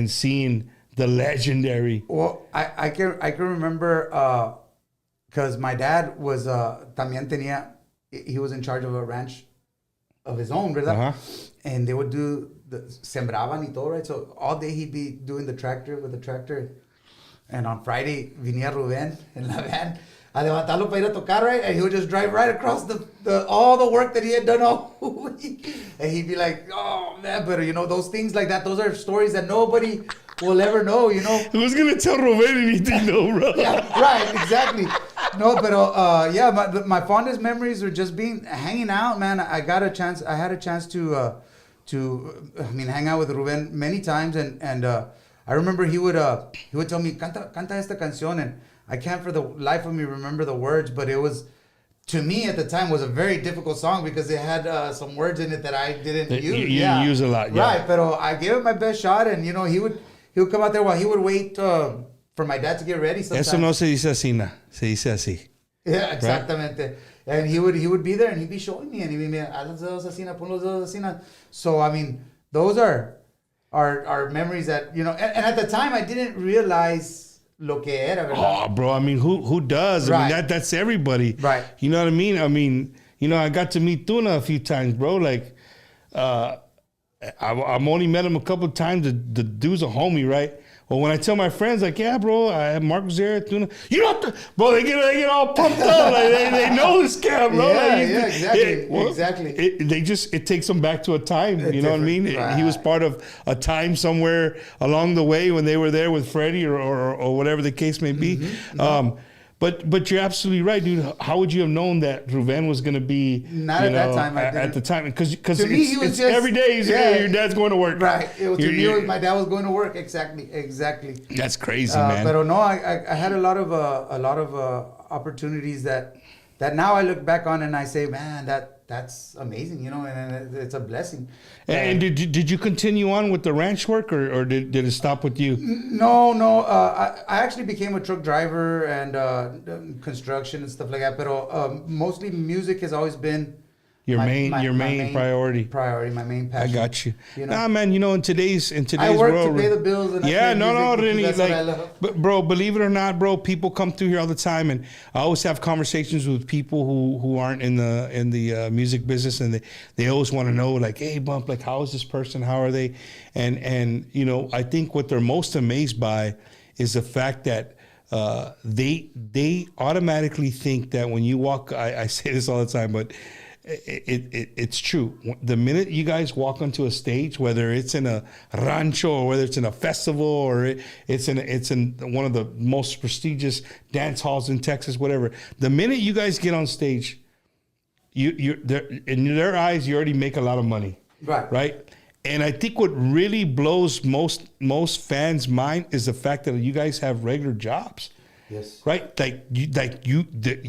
Speaker 4: seeing the legendary?
Speaker 1: Well, I can remember because my dad was he was in charge of a ranch of his own, ¿verdad?
Speaker 4: Uh-huh.
Speaker 1: And they would do sembraban y todo, right? So all day he'd be doing the tractor. And on Friday, venía Rubén in la van a levantarlo para ir a tocar, right? And he would just drive right across all the work that he had done all week. And he'd be like, oh, man, but, those things like that, those are stories that nobody will ever know,
Speaker 4: Who's going to tell Rubén anything, though, bro?
Speaker 1: Yeah, right, exactly. No, but my fondest memories are just hanging out, man. I had a chance to hang out with Rubén many times, and I remember he would tell me, canta esta canción, and I can't for the life of me remember the words, but it was, to me at the time, was a very difficult song because it had some words in it that I didn't use.
Speaker 4: You didn't use a lot, yeah.
Speaker 1: Right, but I gave it my best shot, and he would come out there while he would wait for my dad to get ready sometimes.
Speaker 4: Eso no se dice así, se dice así.
Speaker 1: Yeah, exactamente. Right? And he would be there and he'd be showing me and he'd be haz los dedos así, pon los dedos así. So, I mean, those are memories that, and at the time I didn't realize lo que era, ¿verdad?
Speaker 4: Oh, bro, I mean, who does?
Speaker 1: Right.
Speaker 4: I mean, that's everybody.
Speaker 1: Right.
Speaker 4: You know what I mean? I mean, I got to meet Tuna a few times, bro. Like, I've only met him a couple of times. The dude's a homie, right? Well, when I tell my friends, like, yeah, bro, I have Mark there, Tuna. You know, bro, they get all pumped up. Like, they know this guy, bro.
Speaker 1: Yeah,
Speaker 4: like,
Speaker 1: exactly.
Speaker 4: It takes them back to a time. You know what I mean?
Speaker 1: Right.
Speaker 4: He was part of a time somewhere along the way when they were there with Freddy or whatever the case may be. Mm-hmm. But you're absolutely right, dude. How would you have known that Rubén was going to be
Speaker 1: not at that time?
Speaker 4: At the time, because
Speaker 1: it's just,
Speaker 4: every day he's your dad's going to work.
Speaker 1: Right. To me, my dad was going to work. Exactly.
Speaker 4: That's crazy, man.
Speaker 1: But no, I had a lot of opportunities that now I look back on and I say, man, that's amazing, and it's a blessing.
Speaker 4: And did you continue on with the ranch work, or did it stop with you?
Speaker 1: No. I actually became a truck driver and construction and stuff like that. But mostly music has always been
Speaker 4: your main priority.
Speaker 1: My main passion.
Speaker 4: I got you. Nah, man. In today's
Speaker 1: I work
Speaker 4: world,
Speaker 1: to pay the bills. And
Speaker 4: Renee.
Speaker 1: That's what I love.
Speaker 4: But bro, believe it or not, bro, people come through here all the time, and I always have conversations with people who aren't in the music business, and they always want to know, like, hey, Bump, like, how is this person? How are they? And I think what they're most amazed by is the fact that they automatically think that when you walk, I say this all the time, but it's true. The minute you guys walk onto a stage, whether it's in a rancho or whether it's in a festival or it's in one of the most prestigious dance halls in Texas, whatever, the minute you guys get on stage, you in their eyes, you already make a lot of money. Right. And I think what really blows most fans' mind is the fact that you guys have regular jobs.
Speaker 1: Yes.
Speaker 4: Right. You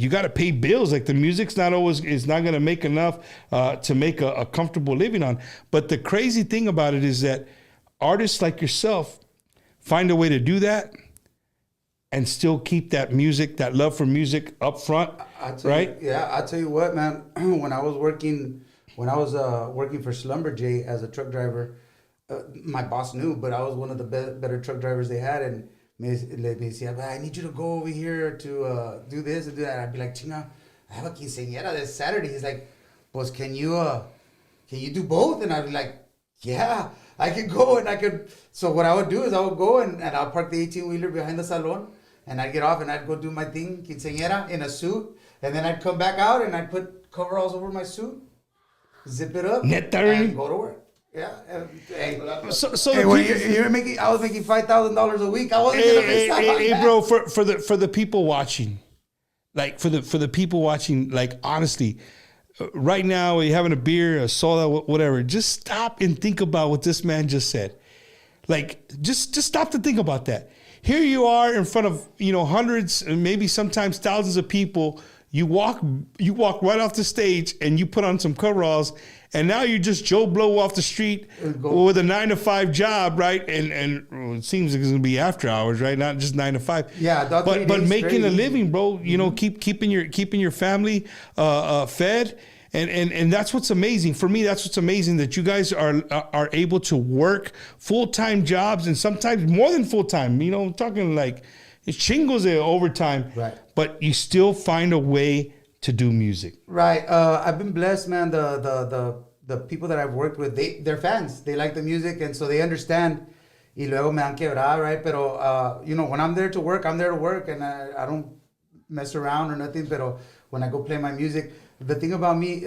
Speaker 4: got to pay bills. Like the music's not going to make enough to make a comfortable living on. But the crazy thing about it is that artists like yourself find a way to do that and still keep that music, that love for music up front.
Speaker 1: I'll tell you what, man. When I was working for Schlumberger as a truck driver, my boss knew, but I was one of the better truck drivers they had, and me decía, I need you to go over here to do this and do that. I'd be like, Chinga, I have a quinceañera this Saturday. He's like, pues can you do both? And I'd be like, yeah, I could go and I could. So what I would do is I would go and I'll park the 18-wheeler behind the salon, and I'd get off and I'd go do my thing, quinceañera, in a suit, and then I'd come back out and I'd put coveralls over my suit, zip it up, and go to work. Yeah. You're making. I was making $5,000 a week. I wasn't gonna miss out on that.
Speaker 4: Bro, for the people watching, like for the people watching, like honestly, right now you're having a beer, a soda, whatever. Just stop and think about what this man just said. Like just stop to think about that. Here you are in front of hundreds and maybe sometimes thousands of people. You walk right off the stage and you put on some coveralls, and now you're just Joe Blow off the street with a 9-to-5 job, right? And it seems like it's gonna be after hours, right? Not just 9 to 5.
Speaker 1: Yeah,
Speaker 4: but making a living, bro. Keeping your family fed, and that's what's amazing for me. That's what's amazing, that you guys are able to work full-time jobs and sometimes more than full-time. I'm talking like it's chingos of overtime,
Speaker 1: right?
Speaker 4: But you still find a way to do music,
Speaker 1: right? I've been blessed, man. The people that I've worked with, they're fans. They like the music, and so they understand. Y luego me han quebrado, right? Pero when I'm there to work, I'm there to work, and I don't mess around or nothing. Pero when I go play my music, the thing about me,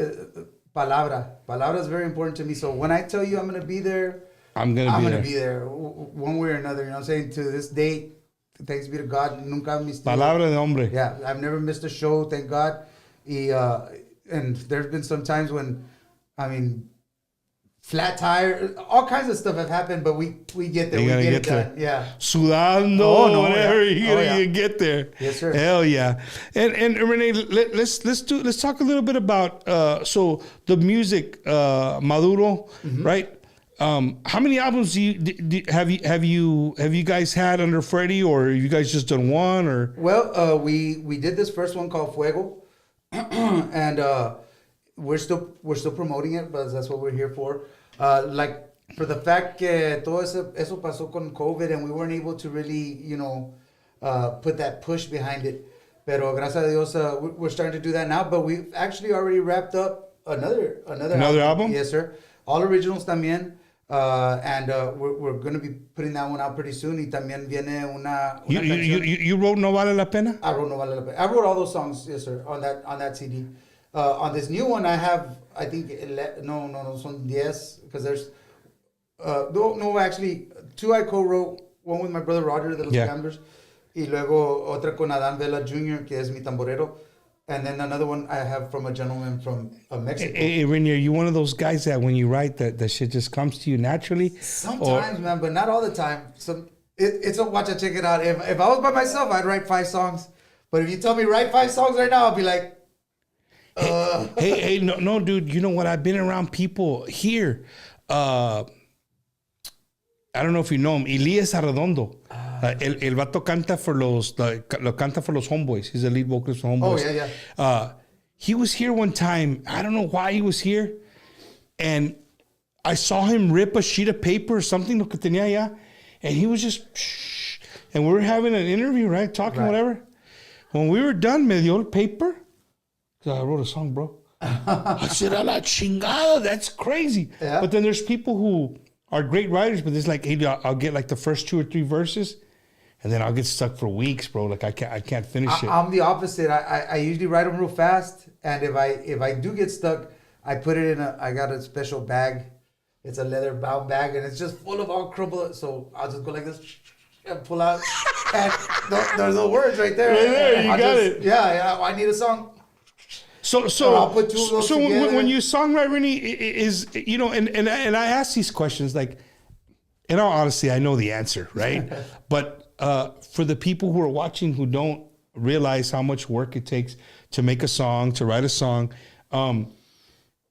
Speaker 1: palabra is very important to me. So when I tell you I'm gonna be there, I'm gonna be there one way or another. You know what I'm saying? To this date. Thanks be to God, nunca missed.
Speaker 4: Palabra de hombre.
Speaker 1: Yeah, I've never missed a show, thank God. And there's been some times when, flat tire, all kinds of stuff have happened, but we get there. We get it done. Yeah.
Speaker 4: Sudando, whatever. You get there.
Speaker 1: Yes, sir.
Speaker 4: Hell yeah. And Renee, let's talk a little bit about so the music, Maduro, right? How many albums have you guys had under Freddy, or have you guys just done one? Or
Speaker 1: we did this first one called Fuego, and we're still promoting it, but that's what we're here for. Like for the fact that todo eso pasó con COVID, and we weren't able to really put that push behind it. Pero gracias a Dios, we're starting to do that now. But we've actually already wrapped up another
Speaker 4: album.
Speaker 1: Yes, sir. All originals también. And we're going to be putting that one out pretty soon. Y también viene una
Speaker 4: you wrote No Vale La Pena?
Speaker 1: I wrote No Vale La Pena. I wrote all those songs, yes, sir, on that CD. On this new one, I have, I think, no, son 10, because there's, actually, 2 I co-wrote, one with my brother Roger de Los Gamblers, y luego otra con Adán Vela Jr., que es mi tamborero. And then another one I have from a gentleman from Mexico.
Speaker 4: Hey, Rene, are you one of those guys that when you write, that shit just comes to you naturally?
Speaker 1: Sometimes, man, but not all the time. So it's a watch. I check it out. If I was by myself, I'd write 5 songs. But if you tell me write 5 songs right now, I'll be like,
Speaker 4: Hey, no, dude. You know what? I've been around people here. I don't know if you know him, Elías Arredondo. El vato canta for los Homeboys. He's the lead vocalist for Homeboys.
Speaker 1: Oh, yeah.
Speaker 4: He was here one time. I don't know why he was here. And I saw him rip a sheet of paper or something, lo que tenía allá. And he was just, shh. And we were having an interview, right? Talking, whatever. When we were done, me dio el paper. Because I wrote a song, bro. I said, a la chingada, that's crazy. Yeah. But then there's people who are great writers, but it's like, hey, I'll get like the first 2 or 3 verses. and then I'll get stuck for weeks, bro. Like I can't finish it.
Speaker 1: I'm the opposite. I usually write them real fast, and if I do get stuck, I put it in I got a special bag. It's a leather bound bag, and it's just full of all crumbled. So I'll just go like this and pull out, and there's the words right there.
Speaker 4: Right there, you got it.
Speaker 1: Yeah. I need a song.
Speaker 4: So
Speaker 1: I'll put two of those together.
Speaker 4: when you songwrite, Renee, is and I ask these questions like, in all honesty, I know the answer, right? But for the people who are watching who don't realize how much work it takes to make a song, to write a song,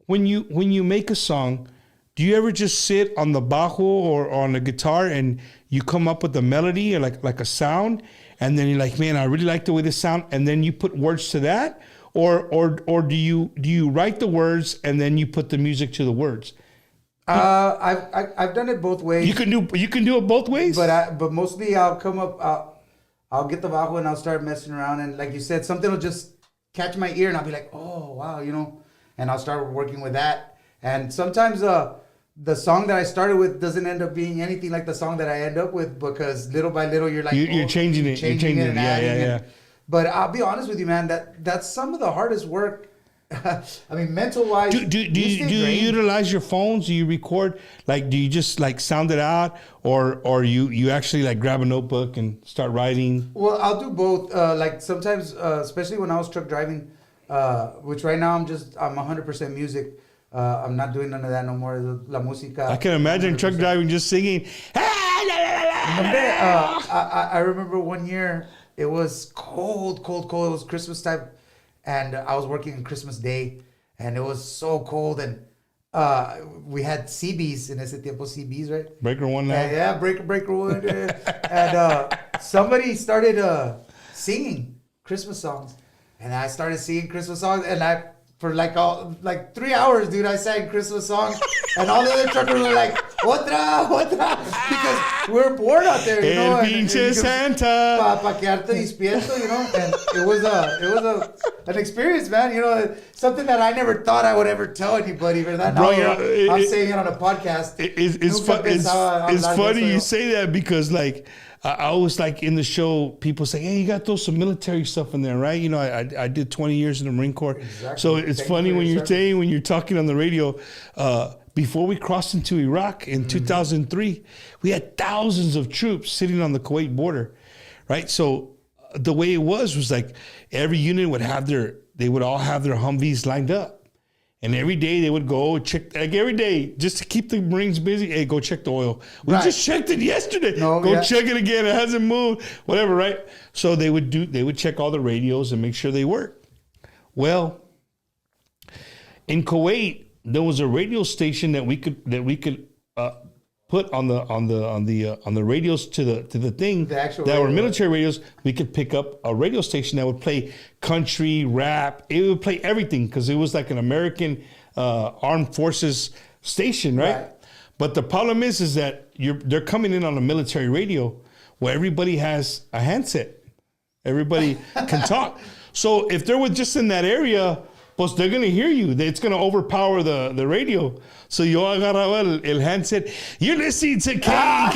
Speaker 4: when you make a song, do you ever just sit on the bajo or on the guitar and you come up with a melody or like a sound, and then you're like, man, I really like the way this sound, and then you put words to that? Or do you write the words and then you put the music to the words?
Speaker 1: I've done it both ways.
Speaker 4: You can do it both ways.
Speaker 1: But mostly I'll come up. I'll get the bajo and I'll start messing around, and like you said, something will just catch my ear and I'll be like, oh wow, and I'll start working with that. And sometimes the song that I started with doesn't end up being anything like the song that I end up with, because little by little you're like
Speaker 4: you're changing it. You're changing it. Yeah.
Speaker 1: But I'll be honest with you, man. That's some of the hardest work. I mean, mental wise.
Speaker 4: Do you utilize your phones? Do you record? Like, do you just like sound it out, or you actually like grab a notebook and start writing?
Speaker 1: Well, I'll do both. Like sometimes, especially when I was truck driving, which right now I'm 100% music. I'm not doing none of that no more. La música.
Speaker 4: I can imagine 100%. Truck driving, just singing.
Speaker 1: I remember one year. It was cold. It was Christmas time, and I was working on Christmas Day, and it was so cold, and we had CBs in ese tiempo, CBs, right?
Speaker 4: Breaker one now.
Speaker 1: Yeah, breaker one. And somebody started singing Christmas songs, and I started singing Christmas songs, and for like 3 hours, dude, I sang Christmas songs, and all the other truckers were like, otra, because we're bored out there,
Speaker 4: El pinche Santa.
Speaker 1: Pa quedarte despierto, and it was an experience, man, something that I never thought I would ever tell anybody, but now I'm saying it on a podcast.
Speaker 4: It's funny you say that, because like, I always like in the show, people say, hey, you got to throw some military stuff in there, right? I did 20 years in the Marine Corps. Exactly. So it's funny when you're talking on the radio, before we crossed into Iraq in 2003, we had thousands of troops sitting on the Kuwait border, right? So the way it was like every unit would all have their Humvees lined up. And every day they would go check, like every day, just to keep the Marines busy. Hey, go check the oil. We just checked it yesterday. Check it again. It hasn't moved. Whatever, right? So they would check all the radios and make sure they work. Well, in Kuwait, there was a radio station that we could put on the radios to the thing that were military radios. We could pick up a radio station that would play country, rap. It would play everything, because it was like an American armed forces station, right? But the problem is that they're coming in on a military radio where everybody has a handset. Everybody can talk. So if they're just in that area, pues they're going to hear you. It's going to overpower the radio. So yo agarraba el handset. You're listening to K,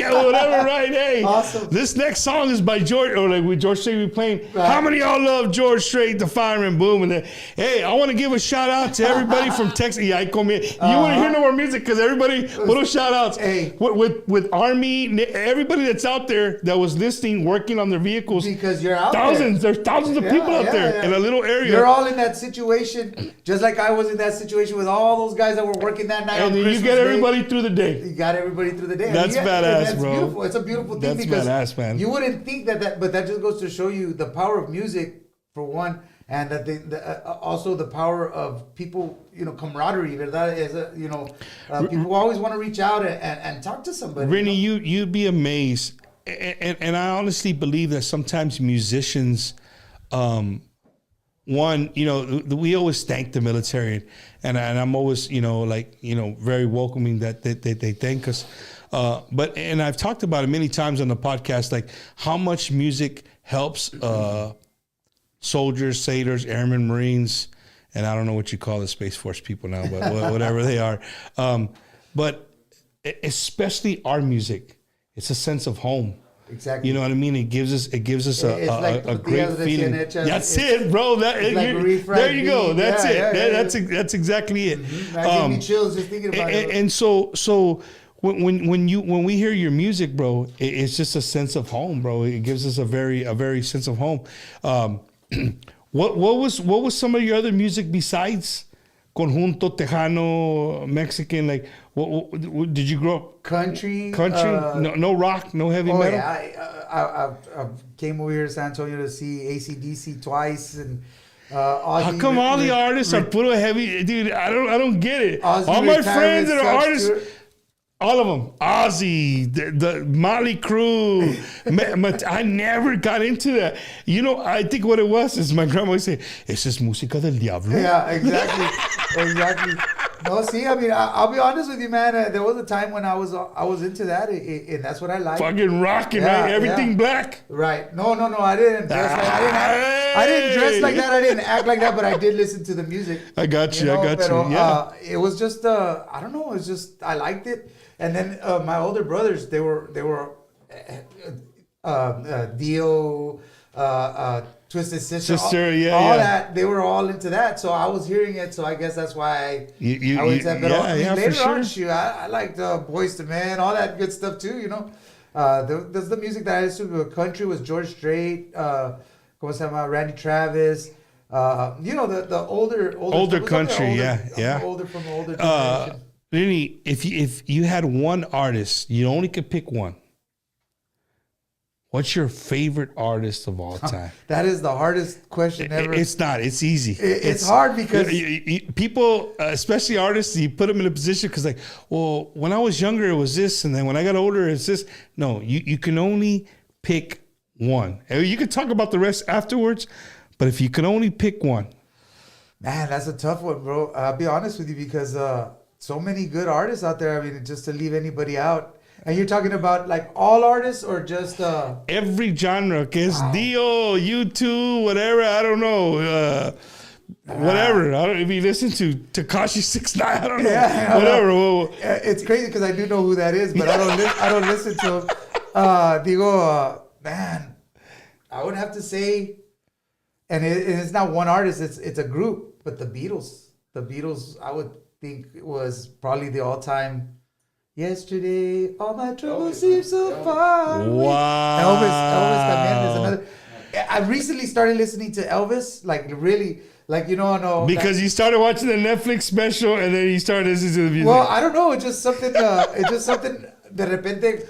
Speaker 4: whatever, right? Hey,
Speaker 1: awesome.
Speaker 4: This next song is by George, or like with George Strait playing. Right. How many of y'all love George Strait, the fireman? Boom. And then, hey, I want to give a shout out to everybody from Texas. Yeah, you want to hear no more music, because everybody, little shout outs.
Speaker 1: Hey.
Speaker 4: With Army, everybody that's out there that was listening, working on their vehicles.
Speaker 1: Because you're out
Speaker 4: there. There's thousands of people out there in a little area.
Speaker 1: You're all in that situation, just like I was in that situation with all those guys that were working that night.
Speaker 4: And then you get everybody through the day.
Speaker 1: You got everybody through the day.
Speaker 4: That's badass, bro.
Speaker 1: Beautiful. It's a beautiful thing.
Speaker 4: That's
Speaker 1: because
Speaker 4: badass, man.
Speaker 1: You wouldn't think that, but that just goes to show you the power of music, for one, and that also the power of people, camaraderie. That is, people always want to reach out and talk to somebody.
Speaker 4: Renee, you'd be amazed, and I honestly believe that sometimes musicians, we always thank the military, and I'm always, very welcoming that they thank us. But I've talked about it many times on the podcast, like how much music helps soldiers, sailors, airmen, Marines, and I don't know what you call the Space Force people now, but whatever they are. But especially our music, it's a sense of home.
Speaker 1: Exactly.
Speaker 4: You know what I mean? It gives us
Speaker 1: It's like
Speaker 4: a great
Speaker 1: tortillas
Speaker 4: feeling.
Speaker 1: recién hechas.
Speaker 4: That's it, bro.
Speaker 1: It's like refried
Speaker 4: there you go.
Speaker 1: beef.
Speaker 4: That's
Speaker 1: Yeah,
Speaker 4: it.
Speaker 1: yeah,
Speaker 4: That's exactly it.
Speaker 1: That gave me chills just thinking about it.
Speaker 4: And so when we hear your music, bro, it's just a sense of home, bro. It gives us a very sense of home. What was some of your other music besides Conjunto Tejano Mexican? Like, what did you grow up?
Speaker 1: Country.
Speaker 4: No rock, no heavy
Speaker 1: Oh
Speaker 4: metal.
Speaker 1: yeah, I came over here to San Antonio to see AC/DC twice, and
Speaker 4: How come all the artists are puro heavy, dude? I don't get it.
Speaker 1: Ozzy
Speaker 4: All my
Speaker 1: retired
Speaker 4: friends that are
Speaker 1: sucks,
Speaker 4: artists,
Speaker 1: dude.
Speaker 4: all of them, Ozzy, the Motley Crue. I never got into that. You know, I think what it was is my grandma would say, "Esa es música del diablo."
Speaker 1: Yeah, exactly. No, see, I mean, I'll be honest with you, man. There was a time when I was into that, and that's what I like.
Speaker 4: Fucking rocking,
Speaker 1: Yeah,
Speaker 4: right? Everything
Speaker 1: yeah.
Speaker 4: black.
Speaker 1: Right? No, I didn't dress like I didn't dress like that. I didn't act like that, but I did listen to the music.
Speaker 4: I got you.
Speaker 1: Pero,
Speaker 4: Yeah.
Speaker 1: it was just I don't know. It's just I liked it, and then my older brothers they were Dio, Twisted Sister, all that. They were all into that, so I was hearing it. So I guess that's why I went to that. But later on, I liked Boyz II Men, all that good stuff too. You know, there's the music that I listened to. Country was George Strait, ¿cómo se llama? Randy Travis. You know the older
Speaker 4: country, yeah.
Speaker 1: Older from the older generation.
Speaker 4: Rene, if you had one artist, you only could pick one. What's your favorite artist of all time?
Speaker 1: That is the hardest question ever.
Speaker 4: It's not. It's easy.
Speaker 1: It's hard because
Speaker 4: people, especially artists, you put them in a position because, like, well, when I was younger, it was this, and then when I got older, it's this. No, you can only pick one. You can talk about the rest afterwards, but if you can only pick one,
Speaker 1: man, that's a tough one, bro. I'll be honest with you because so many good artists out there. I mean, just to leave anybody out. And you're talking about like all artists or just
Speaker 4: every genre, que es Dio, U2, whatever, I don't know. Whatever. I don't if you listen to Tekashi 6ix9ine, I don't know.
Speaker 1: Yeah,
Speaker 4: whatever.
Speaker 1: Well, it's crazy because I do know who that is, but I don't listen to him. Man, I would have to say, and it's not one artist, it's a group, but the Beatles, I would think was probably the all-time. Yesterday, all my troubles seem so far away.
Speaker 4: Wow.
Speaker 1: Elvis también is another. I recently started listening to Elvis, like really, like
Speaker 4: because you started watching the Netflix special and then you started listening to the music.
Speaker 1: Well, I don't know. It's just something. De repente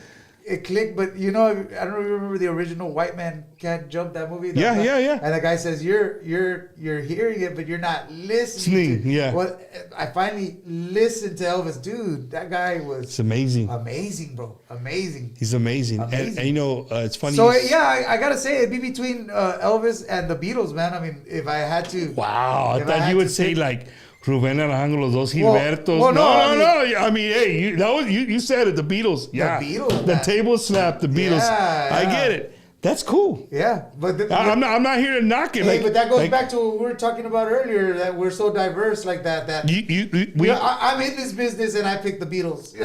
Speaker 1: it clicked, but I don't remember the original White Man Can't Jump, that movie.
Speaker 4: Yeah.
Speaker 1: And the guy says you're hearing it, but you're not listening.
Speaker 4: Yeah.
Speaker 1: Well, I finally listened to Elvis, dude. That guy was.
Speaker 4: It's amazing.
Speaker 1: Amazing, bro. Amazing.
Speaker 4: He's amazing. And it's funny.
Speaker 1: So I gotta say it'd be between Elvis and the Beatles, man. I mean, if I had to.
Speaker 4: Wow, I thought you would say like Rubén Alejandro, los dos Gilbertos.
Speaker 1: Well,
Speaker 4: no. I mean, hey, you said it. The Beatles. Yeah.
Speaker 1: The Beatles.
Speaker 4: The
Speaker 1: man.
Speaker 4: table slap. The Beatles. Yeah. I get it. That's cool.
Speaker 1: Yeah, but
Speaker 4: I'm not here to knock it.
Speaker 1: Hey, but that goes back to what we were talking about earlier. That we're so diverse, like that. I'm in this business, and I picked the Beatles.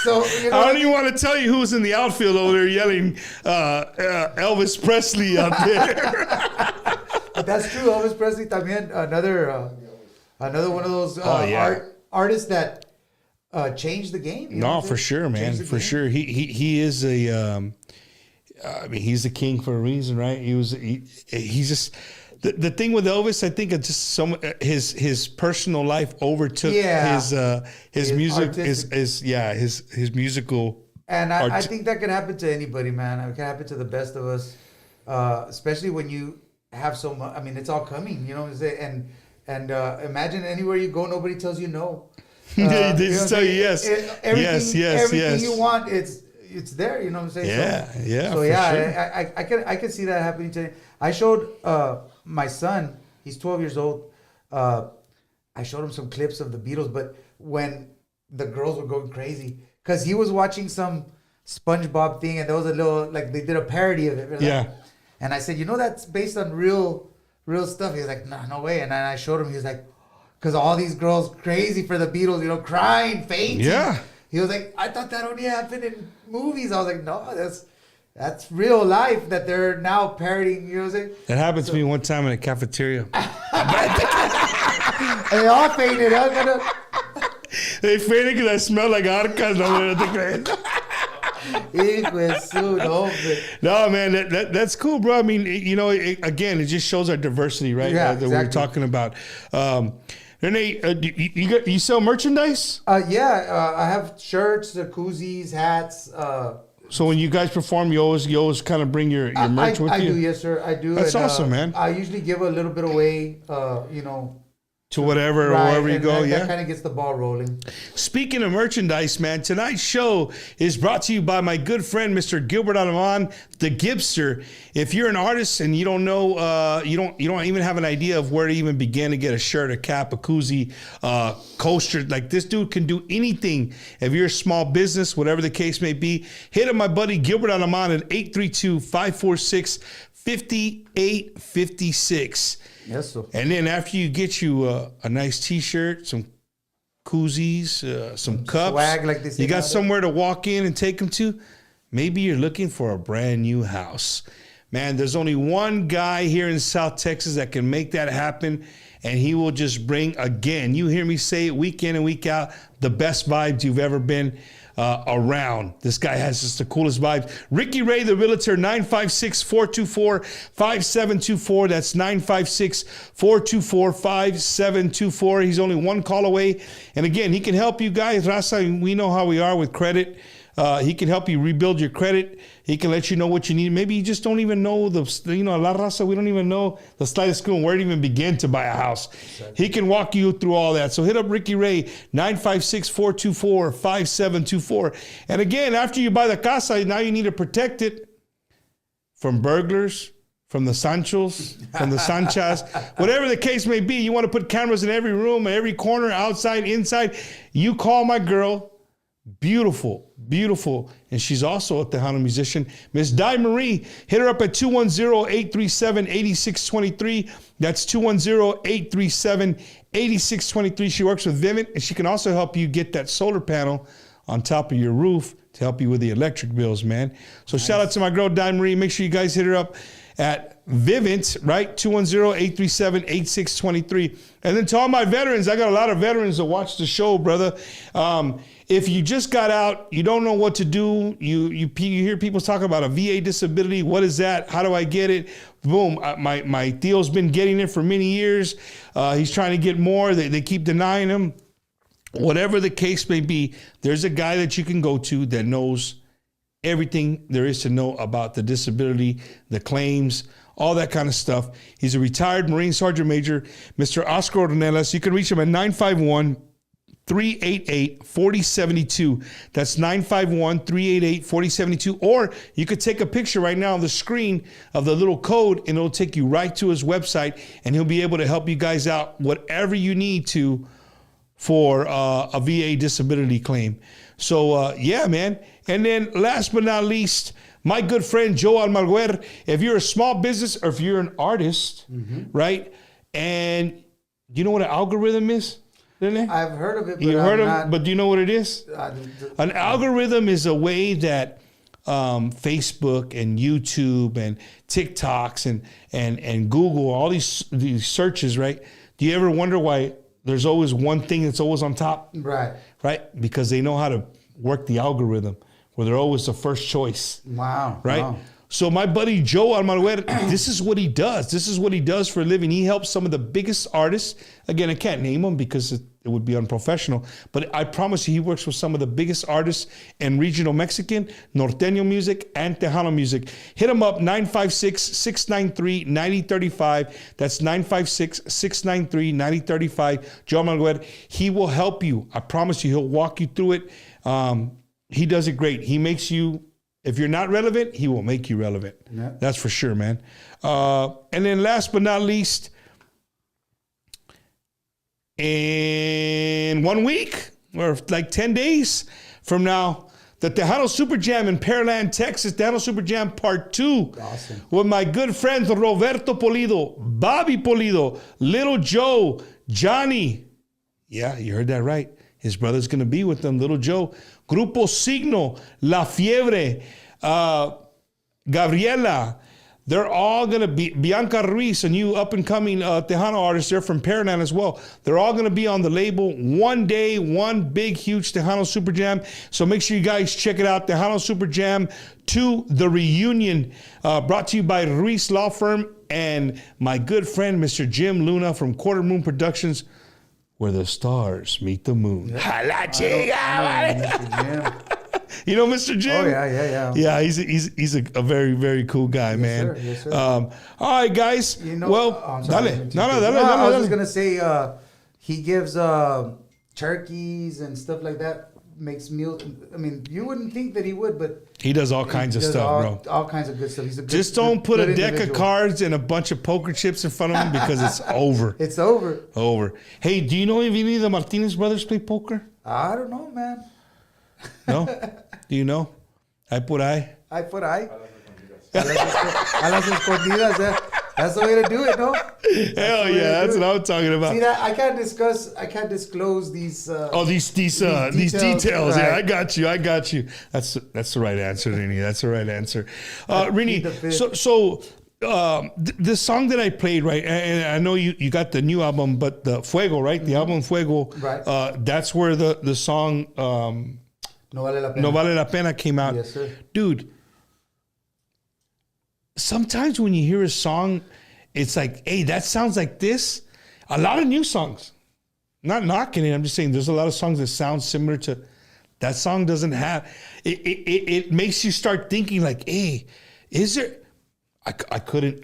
Speaker 1: So
Speaker 4: I don't even want to tell you who's in the outfield over there yelling Elvis Presley out there.
Speaker 1: But that's true. Elvis Presley, también another one of those artists that changed the game.
Speaker 4: No, for sure, man. For sure. He is a. I mean, he's the king for a reason, right? He's just the thing with Elvis. I think it's just his personal life overtook his music. His musical. And
Speaker 1: I think that could happen to anybody, man. It can happen to the best of us, especially when you have so much. I mean, it's all coming, you know what I'm saying? And imagine anywhere you go, nobody tells you no.
Speaker 4: They just tell you yes.
Speaker 1: Everything you want, it's there, you know what I'm saying?
Speaker 4: Yeah.
Speaker 1: So I can see that happening today. I showed my son, he's 12 years old. I showed him some clips of the Beatles, but when the girls were going crazy, because he was watching some SpongeBob thing, and there was a little, like, they did a parody of it. Right?
Speaker 4: Yeah.
Speaker 1: And I said, that's based on real stuff. He was like, no way. And then I showed him, he was like, because all these girls crazy for the Beatles, crying, fainting.
Speaker 4: Yeah.
Speaker 1: He was like, I thought that only happened in movies. I was like, no, That's real life that they're now parodying. You know what I'm saying?
Speaker 4: That happened to me one time in a cafeteria.
Speaker 1: They all fainted. Huh?
Speaker 4: They fainted because I smelled like arcas. No, man, that's cool, bro. I mean, again, it just shows our diversity, right?
Speaker 1: Yeah,
Speaker 4: that we're talking about. Renee, you sell merchandise?
Speaker 1: Yeah, I have shirts, koozies, hats.
Speaker 4: So when you guys perform, you always kind of bring your merch with you?
Speaker 1: I do, yes, sir. I do.
Speaker 4: That's awesome, man.
Speaker 1: I usually give a little bit away,
Speaker 4: to whatever, right, or wherever you go,
Speaker 1: that kind of gets the ball rolling.
Speaker 4: Speaking of merchandise, man, tonight's show is brought to you by my good friend, Mr. Gilbert Alaman, the Gibster. If you're an artist and you don't know, you don't even have an idea of where to even begin to get a shirt, a cap, a koozie, coaster, like this dude can do anything. If you're a small business, whatever the case may be, hit up my buddy Gilbert Alaman at 832-546-5856.
Speaker 1: Yes, sir.
Speaker 4: And then after you get you a nice T-shirt, some koozies, some cups,
Speaker 1: swag, like they say,
Speaker 4: you got somewhere to walk in and take them to. Maybe you're looking for a brand new house. Man, there's only one guy here in South Texas that can make that happen, and he will just bring, again, you hear me say it week in and week out, the best vibes you've ever been around. This guy has just the coolest vibes. Ricky Ray, the realtor, 956-424-5724. That's 956-424-5724. He's only one call away. And again, he can help you guys. Raza, we know how we are with credit. He can help you rebuild your credit. He can let you know what you need. Maybe you just don't even know La Raza, we don't even know the slightest clue where to even begin to buy a house. Exactly. He can walk you through all that. So hit up Ricky Ray, 956-424-5724. And again, after you buy the casa, now you need to protect it from burglars, from the Sanchos, from the Sanchas, whatever the case may be. You want to put cameras in every room, every corner, outside, inside. You call my girl. Beautiful, and she's also a Tejano musician, Miss Di Marie. Hit her up at 210-837-8623. That's 210-837-8623. She works with Vivint, and she can also help you get that solar panel on top of your roof to help you with the electric bills, man. So nice. Shout out to my girl, Di Marie. Make sure you guys hit her up at Vivint, right? 210-837-8623. And then to all my veterans, I got a lot of veterans that watch the show, brother. If you just got out, you don't know what to do, you hear people talk about a VA disability. What is that? How do I get it? Boom. My Theo's been getting it for many years. He's trying to get more. They keep denying him. Whatever the case may be, there's a guy that you can go to that knows everything there is to know about the disability, the claims, all that kind of stuff. He's a retired Marine Sergeant Major, Mr. Oscar Ornelas. You can reach him at 951-388-4072. That's 951-388-4072. Or you could take a picture right now on the screen of the little code, and it'll take you right to his website, and he'll be able to help you guys out whatever you need to for a VA disability claim. So, yeah, man. And then last but not least, my good friend Joe Almaguer. If you're a small business or if you're an artist, right, and you know what an algorithm is? Renee?
Speaker 1: I've heard of it.
Speaker 4: But do you know what it is? An algorithm is a way that Facebook and YouTube and TikToks and Google, all these searches, right? Do you ever wonder why there's always one thing that's always on top?
Speaker 1: Right.
Speaker 4: Right? Because they know how to work the algorithm where they're always the first choice.
Speaker 1: Wow.
Speaker 4: Right?
Speaker 1: Wow.
Speaker 4: So my buddy Joe Almaguer, this is what he does. This is what he does for a living. He helps some of the biggest artists. Again, I can't name them because it would be unprofessional, but I promise you he works with some of the biggest artists in regional Mexican, Norteño music, and Tejano music. Hit him up, 956-693-9035. That's 956-693-9035. Joe Almaguer, he will help you. I promise you, he'll walk you through it. He does it great. He makes you, if you're not relevant, he will make you relevant. Yeah. That's for sure, man. And then last but not least, in 1 week or like 10 days from now, the Tejano Super Jam in Pearland, Texas, Tejano Super Jam Part 2. Awesome. With my good friends Roberto Polido, Bobby Polido, Little Joe, Johnny. Yeah, you heard that right. His brother's going to be with them, Little Joe. Grupo Signo, La Fiebre. Gabriela. They're all going to be, Bianca Ruiz, a new up-and-coming Tejano artist. They're from Paranan as well. They're all going to be on the label one day, one big, huge Tejano Super Jam. So make sure you guys check it out. Tejano Super Jam 2, The Reunion, brought to you by Ruiz Law Firm and my good friend, Mr. Jim Luna from Quarter Moon Productions, where the stars meet the moon. Hala, chica, you know Mr. Jim?
Speaker 1: Oh, yeah.
Speaker 4: Yeah, he's a very, very cool guy, man.
Speaker 1: Sir, yes, sir.
Speaker 4: All right, guys.
Speaker 1: You know,
Speaker 4: well,
Speaker 1: I'm sorry,
Speaker 4: dale.
Speaker 1: I was just going to say, he gives turkeys and stuff like that, makes meals. I mean, you wouldn't think that he would, but
Speaker 4: he does all kinds of stuff, bro.
Speaker 1: All kinds of good stuff. He's a good,
Speaker 4: just don't put
Speaker 1: good
Speaker 4: a deck
Speaker 1: individual.
Speaker 4: of cards and a bunch of poker chips in front of him because it's over.
Speaker 1: It's over.
Speaker 4: Over. Hey, do you know if any of the Martinez brothers play poker?
Speaker 1: I don't know, man.
Speaker 4: No? Do you know? Ay por ahí.
Speaker 1: Ay por ahí. A las escondidas. That's the way to do it, no?
Speaker 4: Hell yeah, that's what I'm talking about.
Speaker 1: See that I can't disclose these.
Speaker 4: These details.
Speaker 1: Right.
Speaker 4: Yeah, I got you. That's the right answer, Renee. That's the right answer. Renee, so the song that I played, right? And I know you got the new album, but the Fuego, right? The album Fuego.
Speaker 1: Right.
Speaker 4: That's where the song
Speaker 1: No Vale La Pena.
Speaker 4: No Vale La Pena came out.
Speaker 1: Yes, sir.
Speaker 4: Dude, sometimes when you hear a song, it's like, hey, that sounds like this. A lot of new songs. Not knocking it. I'm just saying there's a lot of songs that sound similar to that song. Doesn't have it makes you start thinking like, hey, is there? I couldn't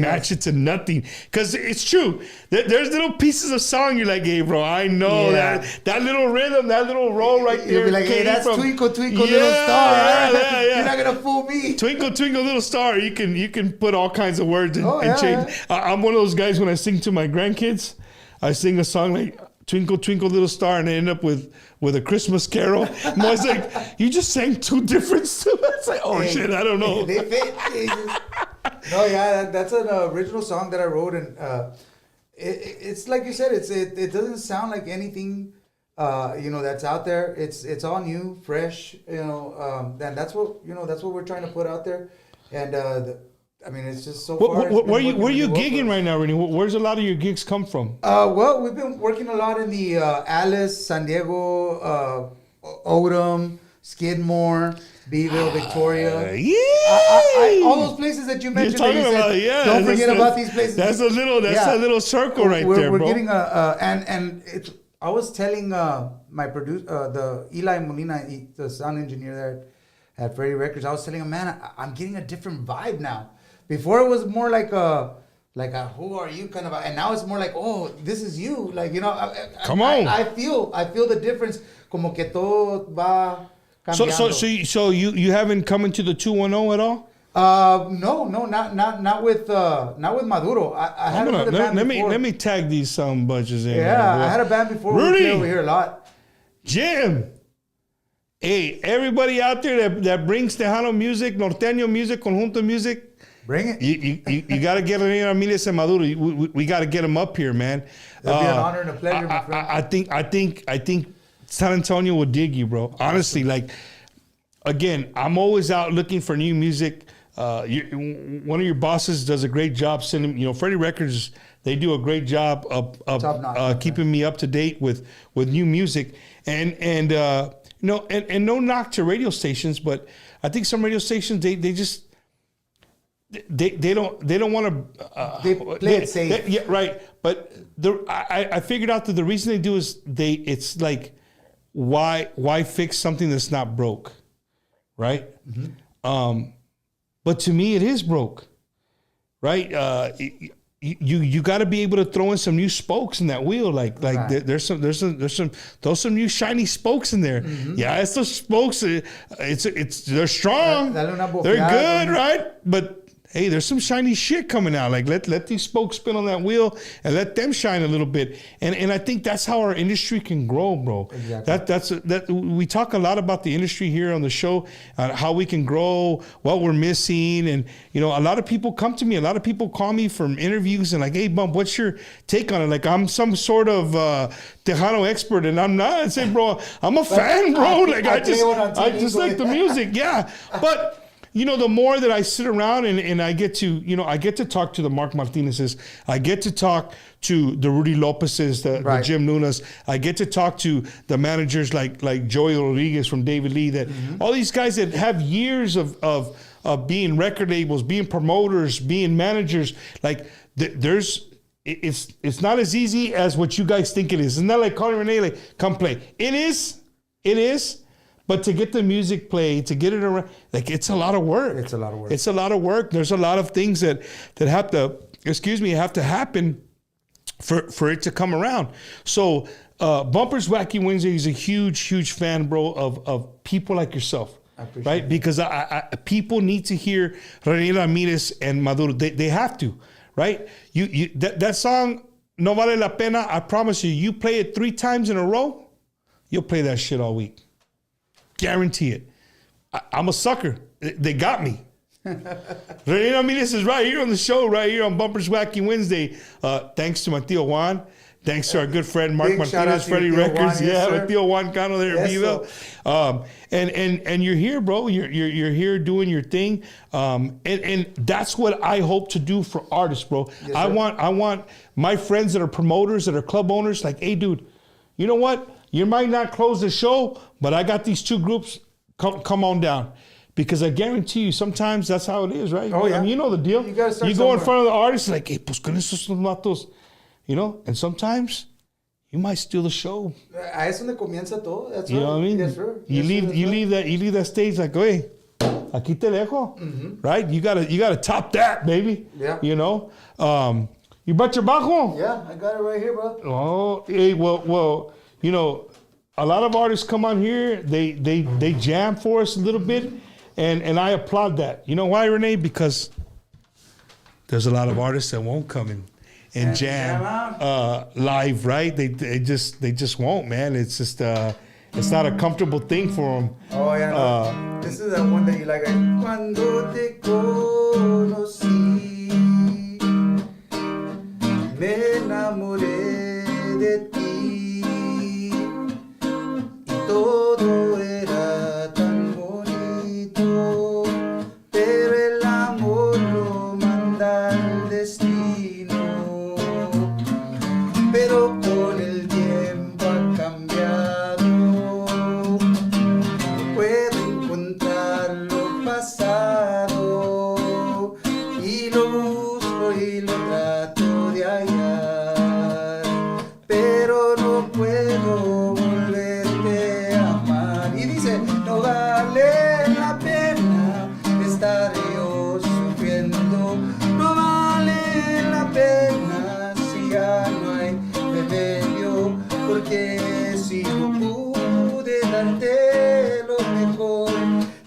Speaker 4: match it to nothing because it's true. There's little pieces of song you're like, hey, bro, I know that little rhythm, that little roll right there.
Speaker 1: You'll be like, hey, that's Twinkle Twinkle Little Star. Yeah. You're not gonna fool me.
Speaker 4: Twinkle Twinkle Little Star. You can put all kinds of words and change.
Speaker 1: Yeah.
Speaker 4: I'm one of those guys when I sing to my grandkids, I sing a song like Twinkle Twinkle Little Star, and I end up with A Christmas Carol. And I was like, you just sang two different stuff. It's like, shit, I don't know.
Speaker 1: They fit. No, yeah, that's an original song that I wrote, and it's like you said, it doesn't sound like anything, that's out there. It's all new, fresh, and that's what we're trying to put out there, and it's just so far.
Speaker 4: Where you gigging right now, Renee? Where's a lot of your gigs come from?
Speaker 1: Well, we've been working a lot in the Alice, San Diego, Odom, Skidmore, Beeville, Victoria. All those places that you mentioned.
Speaker 4: You're talking about, yeah.
Speaker 1: Don't forget about these places.
Speaker 4: That's a little circle right there, bro.
Speaker 1: We're getting and it's. I was telling my producer, the Eli Molina, the sound engineer there at Freddy Records. I was telling him, man, I'm getting a different vibe now. Before it was more like a who are you kind of, and now it's more like, oh, this is you, like,
Speaker 4: come on.
Speaker 1: I feel the difference. Como que todo va cambiando.
Speaker 4: So you haven't come into the 210 at all?
Speaker 1: No, not with Maduro. I had another band before.
Speaker 4: Let me tag these some bunches in.
Speaker 1: Yeah, I had a band before.
Speaker 4: Rudy,
Speaker 1: we play over here a lot.
Speaker 4: Jim. Hey, everybody out there that brings Tejano music, Norteño music, Conjunto music,
Speaker 1: bring it.
Speaker 4: You got to get Rene Ramirez and Maduro. We got to get them up here, man.
Speaker 1: It'll be an honor and a pleasure, my friend.
Speaker 4: I think San Antonio will dig you, bro. Honestly, like, again, I'm always out looking for new music. One of your bosses does a great job sending. Freddy Records, they do a great job of keeping me up to date with new music, and no knock to radio stations, but I think some radio stations they don't want to.
Speaker 1: They play it safe.
Speaker 4: Yeah, right. But I figured out that the reason they do is it's like, why fix something that's not broke, right? Mm-hmm. But to me, it is broke, right? You got to be able to throw in some new spokes in that wheel. Like right. there's some new shiny spokes in there. Mm-hmm. Yeah, it's those spokes. They're strong. They're good, right? But hey, there's some shiny shit coming out. Like let these spokes spin on that wheel and let them shine a little bit. And I think that's how our industry can grow, bro. Exactly. That we talk a lot about the industry here on the show, how we can grow, what we're missing, and a lot of people come to me. A lot of people call me from interviews and like, hey, Bump, what's your take on it? Like I'm some sort of Tejano expert, and I'm not. I say, bro, I'm a fan, bro. I just like the music, yeah, but. the more that I sit around and I get to, I get to talk to the Mark Martinez's, I get to talk to the Rudy Lopez's, the Jim Lunas, I get to talk to the managers like Joey Rodriguez from David Lee, that all these guys that have years of being record labels, being promoters, being managers, like it's not as easy as what you guys think it is. It's not like calling Renee, like, come play. It is. But to get the music played, to get it around, like, it's a lot of work. It's a lot of work. There's a lot of things that have to happen for it to come around. So Bumpers Wacky Wednesday is a huge fan, bro, of people like yourself. Right? It. Because people need to hear Rene Ramirez and Maduro. They have to, right? That song, No Vale La Pena, I promise you play it 3 times in a row, you'll play that shit all week. Guarantee it. I'm a sucker. They got me. Rene Ramirez is right here on the show, right here on Bumpers Wacky Wednesday. Thanks to my Tío Juan. Thanks to our good friend Mark Martinez, Freddy Records. With Tío Juan Cano there at Beville. And you're here, bro. You're here doing your thing. And that's what I hope to do for artists, bro. Yes, I want my friends that are promoters, that are club owners, like, hey, dude, you know what? You might not close the show, but I got these 2 groups. Come on down. Because I guarantee you, sometimes that's how it is, right?
Speaker 1: Oh, yeah.
Speaker 4: I mean, you know the deal.
Speaker 1: You go
Speaker 4: in front of the artist, like, hey, pues con esos matos. And sometimes you might steal the show.
Speaker 1: Ahí es donde comienza todo. That's
Speaker 4: you know what I mean?
Speaker 1: Yes, sir.
Speaker 4: You leave that stage like, hey, aquí te dejo, right? You gotta top that, baby. Yeah. You brought your bajo?
Speaker 1: Yeah, I got it right here, bro.
Speaker 4: Oh, hey, well. A lot of artists come on here, they jam for us a little bit, and I applaud that. You know why, Renee? Because there's a lot of artists that won't come in and jam live, right? They just won't, man. It's just it's not a comfortable thing for them.
Speaker 1: Oh yeah, no. This is the one that you like. Cuando te conocí, me enamoré de ti. Todo era tan bonito, pero el amor lo manda el destino. Pero con el tiempo ha cambiado, no puedo encontrar lo pasado, y lo busco y lo trato de hallar, pero no puedo volverte a amar. Y dice, no vale la pena estar yo sufriendo, no vale la pena si ya no hay remedio, porque si no pude darte lo mejor,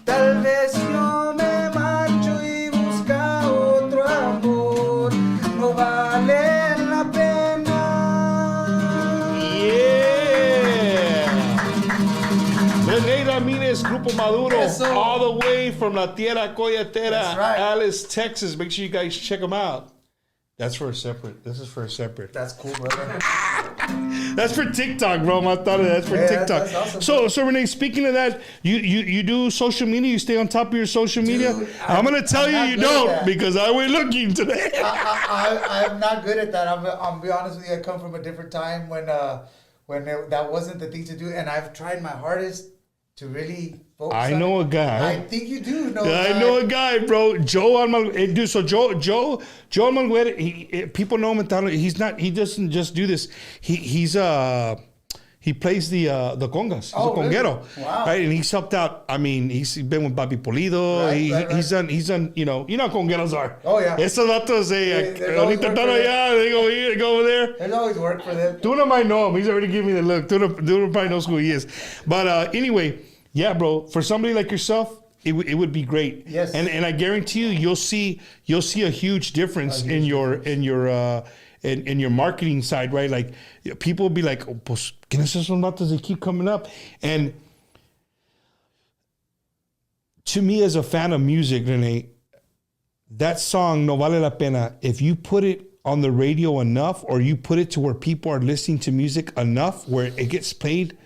Speaker 1: tal vez yo me marcho y busca otro amor, no vale la pena.
Speaker 4: Yeah. Rene Ramirez, Grupo Maduro,
Speaker 1: Eso.
Speaker 4: all the way from La Tierra Coyatera,
Speaker 1: That's right.
Speaker 4: Alice, Texas. Make sure you guys check them out. That's for a separate. This is for a separate.
Speaker 1: That's cool, brother.
Speaker 4: That's for TikTok, bro. I thought of that. That's for TikTok.
Speaker 1: That's awesome,
Speaker 4: So Renee, speaking of that, you do social media. You stay on top of your social media.
Speaker 1: Dude,
Speaker 4: I'm gonna tell
Speaker 1: I'm not
Speaker 4: you
Speaker 1: good at
Speaker 4: don't
Speaker 1: that.
Speaker 4: because I went looking today.
Speaker 1: I'm not good at that. I'm be honest with you. I come from a different time when that wasn't the thing to do, and I've tried my hardest to really focus.
Speaker 4: I
Speaker 1: on
Speaker 4: know
Speaker 1: it.
Speaker 4: a guy.
Speaker 1: I think you do know.
Speaker 4: I know a guy, bro. Joe Almaguer. Dude, so Joe Almaguer, people know him in Thailand. He doesn't just do this. He plays the congas. He's a conguero.
Speaker 1: Really? Wow.
Speaker 4: Right? And he's helped out. I mean, he's been with Papi Polido.
Speaker 1: Right.
Speaker 4: He's done, you know how congueros are.
Speaker 1: Oh, yeah.
Speaker 4: Esos datos,
Speaker 1: There's always
Speaker 4: ahorita
Speaker 1: work
Speaker 4: están
Speaker 1: for
Speaker 4: allá, they go here, they go over there.
Speaker 1: There's always work for them.
Speaker 4: Tuna might know him. He's already giving me the look. Tuna probably knows who he is. But anyway, yeah, bro. For somebody like yourself, it would be great.
Speaker 1: Yes.
Speaker 4: And I guarantee you'll see a huge difference in your marketing side, right? Like people will be like, oh, pues, ¿quiénes esos vatos? They keep coming up. And to me, as a fan of music, Renee, that song No Vale La Pena, if you put it on the radio enough, or you put it to where people are listening to music enough, where it gets played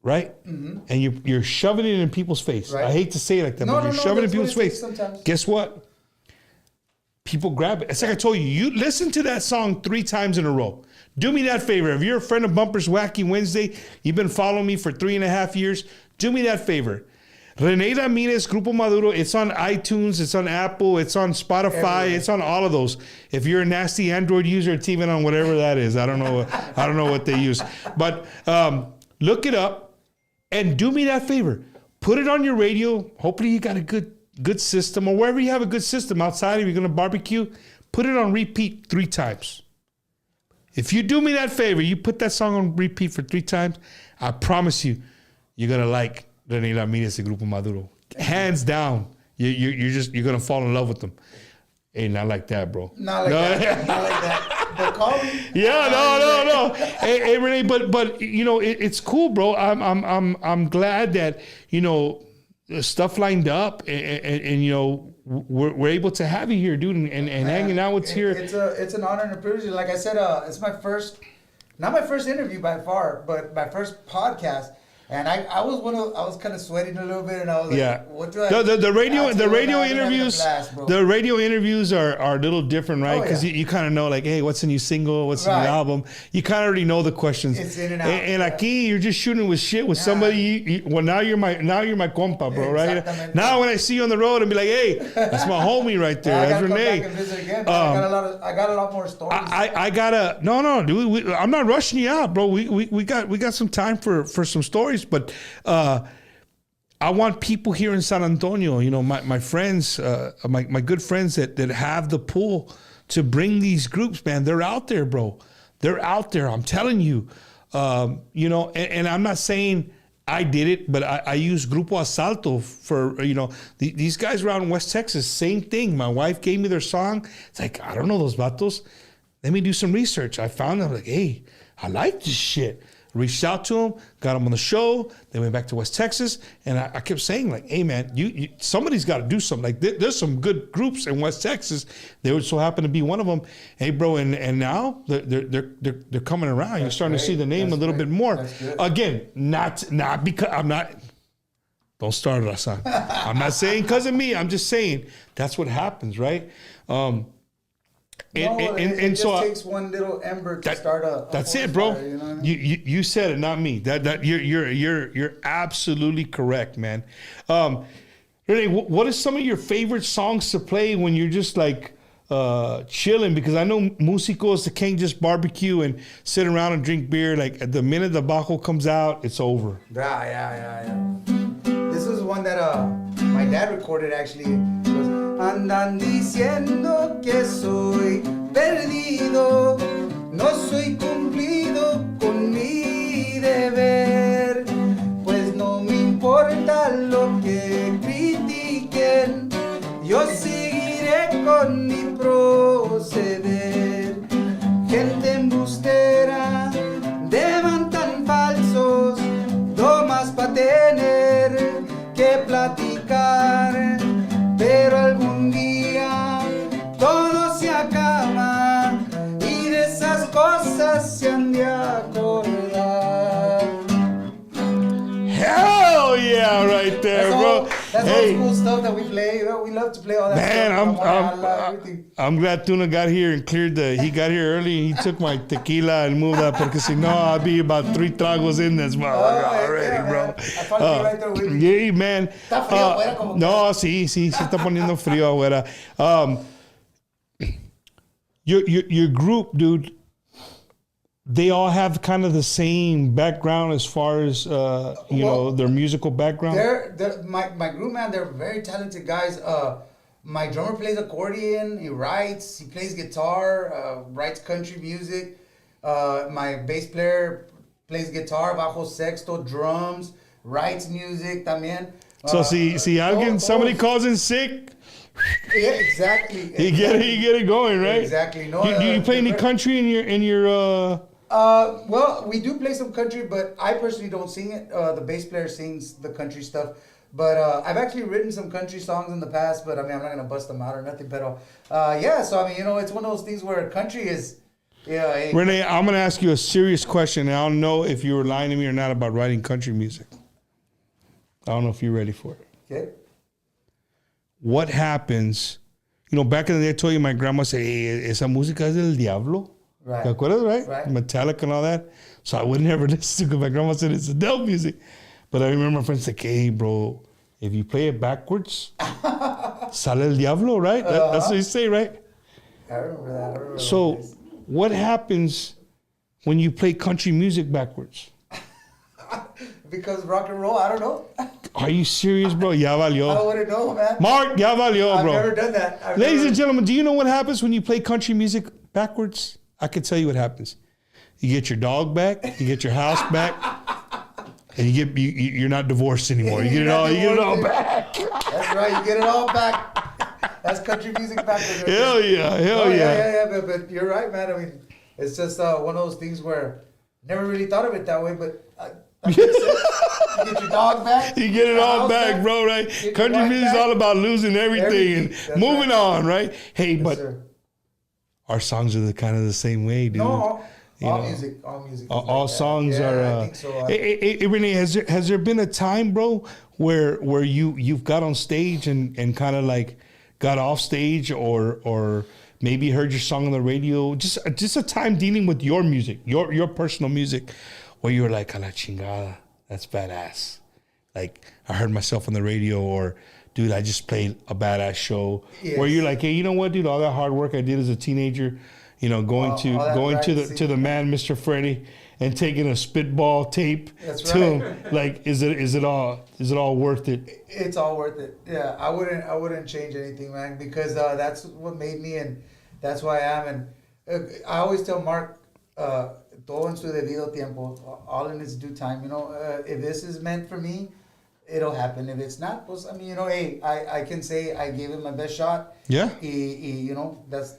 Speaker 4: right? And you're shoving it in people's face.
Speaker 1: Right.
Speaker 4: I hate to say it like that, but you're shoving it in people's face.
Speaker 1: Sometimes.
Speaker 4: Guess what? People grab it. It's like I told you, you listen to that song 3 times in a row. Do me that favor. If you're a friend of Bumpers Wacky Wednesday, you've been following me for 3.5 years, do me that favor. Rene Ramirez, Grupo Maduro, it's on iTunes, it's on Apple, it's on Spotify,
Speaker 1: Everywhere.
Speaker 4: it's on all of those. If you're a nasty Android user, it's even on whatever that is. I don't know what they use. But look it up and do me that favor. Put it on your radio. Hopefully you got a good system, or wherever you have a good system outside, if you're going to barbecue, put it on repeat 3 times. If you do me that favor, you put that song on repeat for 3 times, I promise you, you're going to like Rene Ramirez and Grupo Maduro. Hands down. You're going to fall in love with them. Hey, not like that, bro.
Speaker 1: Not like that. Not like that. But call me.
Speaker 4: Yeah, no. Hey, Renee, but you know, it's cool, bro. I'm glad that, you know, stuff lined up and you know, we're able to have you here, dude, and hanging out with here.
Speaker 1: It's an honor and a privilege. Like I said, it's my first, not my first interview by far, but my first podcast. And I was kind of sweating a little bit, and I was like, what do I?
Speaker 4: The radio interviews are a little different, right? Because you kind of know, like, hey, what's the new single? What's the new album? You kind of already know the questions.
Speaker 1: It's in and out.
Speaker 4: And aquí, you're just shooting with shit with somebody. Well, now you're my compa, bro, right? Now when I see you on the road, and be like, hey, that's my homie right there. That's Renee.
Speaker 1: I gotta come back and visit again. I got a lot more stories.
Speaker 4: I gotta no, dude. I'm not rushing you out, bro. We got some time for some stories. But I want people here in San Antonio, you know, my friends, my good friends that have the pull to bring these groups, man. They're out there, bro. They're out there. I'm telling you, you know, and I'm not saying I did it, but I use Grupo Asalto for, you know, these guys around West Texas, same thing. My wife gave me their song. It's like, I don't know those vatos. Let me do some research. I found them, like, hey, I like this shit. Reached out to them, got them on the show. They went back to West Texas, and I kept saying, like, "Hey, man, you somebody's got to do something. Like, there's some good groups in West Texas. They would so happen to be one of them. Hey, bro, and now they're coming around. You're starting to see the name a little bit more. Again, not because I'm not. Don't start it, son. I'm not saying because of me. I'm just saying that's what happens, right?
Speaker 1: It just takes one little ember to start a
Speaker 4: that's it, bro.
Speaker 1: Fire, you know what I mean?
Speaker 4: You said it, not me. That you're absolutely correct, man. Renee, what are some of your favorite songs to play when you're just like chilling? Because I know musicos that can't just barbecue and sit around and drink beer. Like at the minute the bajo comes out, it's over.
Speaker 1: Yeah. This was one that my dad recorded actually. It was, andan diciendo que soy perdido, no soy cumplido con mi deber, pues no me importa lo que critiquen, yo seguiré con mi proceder. Gente embustera, levantan falsos, tomas pa' tener que platicar. Pero algún día todo se acaba y de esas cosas se han de acordar.
Speaker 4: Hell yeah, right there, bro.
Speaker 1: That's all cool stuff that we play. We love to play all that stuff.
Speaker 4: Man, I'm glad Tuna got here and cleared he got here early. He took my tequila and moved that porque si no, I'll be about 3 tragos in this motherfucker already, bro.
Speaker 1: I probably be right there with you.
Speaker 4: Yeah, man.
Speaker 1: Está frío afuera como
Speaker 4: no, sí, se está poniendo frío afuera. Your group, dude, they all have kind of the same background as far as you know, their musical background.
Speaker 1: My group, man, they're very talented guys. My drummer plays accordion. He writes. He plays guitar. Writes country music. My bass player plays guitar, bajo, sexto, drums. Writes music también.
Speaker 4: So somebody calls in sick.
Speaker 1: Yeah, exactly.
Speaker 4: You get it going, right?
Speaker 1: Exactly. No.
Speaker 4: Do you play any country in your?
Speaker 1: Well, we do play some country, but I personally don't sing it. The bass player sings the country stuff. But I've actually written some country songs in the past, but I mean, I'm not going to bust them out or nothing. But yeah, so I mean, you know, it's one of those things where country is, Yeah, hey.
Speaker 4: Renee, I'm going to ask you a serious question, and I don't know if you were lying to me or not about writing country music. I don't know if you're ready for it.
Speaker 1: Okay.
Speaker 4: What happens? You know, back in the day, I told you my grandma said, hey, esa música es del diablo.
Speaker 1: Right.
Speaker 4: ¿Te acuerdas, right?
Speaker 1: Right.
Speaker 4: Metallica and all that. So I would never listen to it because my grandma said it's the devil music. But I remember my friends like, hey, bro, if you play it backwards, sale el diablo, right? That's what you say, right?
Speaker 1: I remember that. I remember
Speaker 4: So
Speaker 1: that.
Speaker 4: what happens when you play country music backwards?
Speaker 1: Because rock and roll, I don't know.
Speaker 4: Are you serious, bro? Ya
Speaker 1: I
Speaker 4: valió.
Speaker 1: wouldn't know, man.
Speaker 4: Mark, ya valió,
Speaker 1: I've
Speaker 4: bro.
Speaker 1: never done that.
Speaker 4: Ladies and gentlemen, do you know what happens when you play country music backwards? I can tell you what happens. You get your dog back, you get your house back, and you're not divorced anymore. You get it all back.
Speaker 1: That's right. You get it all back. That's country music backwards.
Speaker 4: Hell yeah, hell yeah.
Speaker 1: But you're right, man. I mean, it's just one of those things where never really thought of it that way, but that makes sense. You get your dog back.
Speaker 4: You get it
Speaker 1: your
Speaker 4: all
Speaker 1: house
Speaker 4: back, bro, right?
Speaker 1: your
Speaker 4: Country
Speaker 1: wife
Speaker 4: music's
Speaker 1: back.
Speaker 4: all about losing everything
Speaker 1: That's
Speaker 4: and moving
Speaker 1: right.
Speaker 4: on, right? Hey,
Speaker 1: Yes,
Speaker 4: but
Speaker 1: sir.
Speaker 4: our songs are kind of the same way, dude.
Speaker 1: No,
Speaker 4: You
Speaker 1: all
Speaker 4: know,
Speaker 1: music. Is
Speaker 4: all
Speaker 1: like that.
Speaker 4: songs
Speaker 1: Yeah,
Speaker 4: are.
Speaker 1: I think so.
Speaker 4: Hey, Renee, has there been a time, bro, where you've got on stage and kind of like got off stage or maybe heard your song on the radio? Just a time dealing with your music, your personal music, where you were like, a la chingada, that's badass. Like I heard myself on the radio, or dude, I just played a badass show.
Speaker 1: Yes.
Speaker 4: Where you're like, hey, you know what, dude, all that hard work I did as a teenager. You know, going
Speaker 1: all
Speaker 4: to
Speaker 1: that
Speaker 4: to the man, Mr. Freddy, and taking a spitball tape
Speaker 1: That's
Speaker 4: to
Speaker 1: right.
Speaker 4: him. Like, is it all worth it?
Speaker 1: It's all worth it. Yeah, I wouldn't change anything, man, because that's what made me, and that's who I am. And I always tell Mark, todo en su debido tiempo, all in its due time. You know, if this is meant for me, it'll happen. If it's not, pues, I mean, you know, hey, I can say I gave it my best shot.
Speaker 4: Yeah.
Speaker 1: You know, that's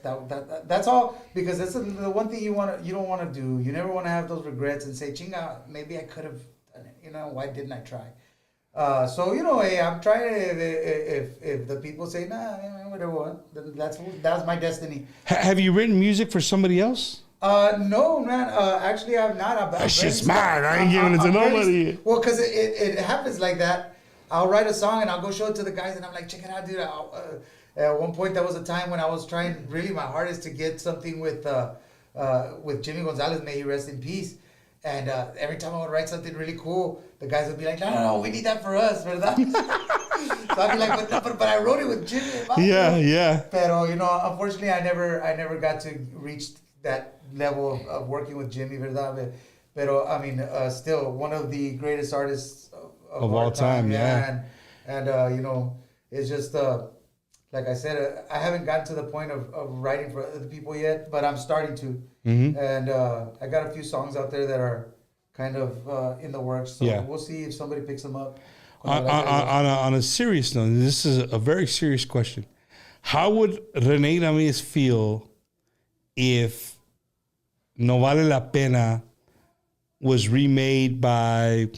Speaker 1: all, because that's the one thing you don't want to do. You never want to have those regrets and say, chinga, maybe I could have done it. You know, why didn't I try? So, you know, hey, I'm trying to, if the people say, nah, whatever, then that's my destiny.
Speaker 4: Have you written music for somebody else?
Speaker 1: No, man. Actually, I've not.
Speaker 4: That shit's mine. I ain't giving it to
Speaker 1: I'm
Speaker 4: nobody.
Speaker 1: Well, because it happens like that. I'll write a song and I'll go show it to the guys and I'm like, check it out, dude. At one point, there was a time when I was trying really my hardest to get something with Jimmy Gonzalez, may he rest in peace. And every time I would write something really cool, the guys would be like, no, we need that for us, ¿verdad? So I'd be like, but I wrote it with Jimmy.
Speaker 4: Yeah.
Speaker 1: Pero, you know, unfortunately, I never got to reach that level of working with Jimmy, ¿verdad? Pero, I mean, still one of the greatest artists of
Speaker 4: all time, yeah.
Speaker 1: And you know, it's just, like I said, I haven't gotten to the point of writing for other people yet, but I'm starting to.
Speaker 4: Mm-hmm.
Speaker 1: And I got a few songs out there that are kind of in the works, so
Speaker 4: Yeah.
Speaker 1: we'll see if somebody picks them up.
Speaker 4: On a serious note, this is a very serious question. How would Rene Ramirez feel if No Vale la Pena was remade by,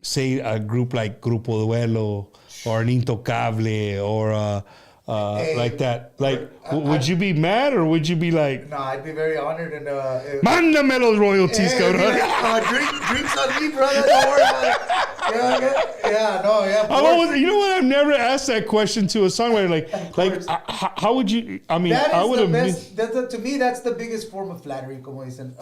Speaker 4: say, a group like Grupo Duelo or an Intocable or like that? Like, would you be mad or would you be like,
Speaker 1: No, I'd be very honored, and
Speaker 4: mándame los royalties,
Speaker 1: hey,
Speaker 4: cabrón?
Speaker 1: drinks on me, brother. Don't worry about it. Yeah. of course.
Speaker 4: You know what? I've never asked that question to a songwriter. Like, how would you? I mean,
Speaker 1: That
Speaker 4: I
Speaker 1: is
Speaker 4: would
Speaker 1: the
Speaker 4: have.
Speaker 1: best. To me, that's the biggest form of flattery, como dicen.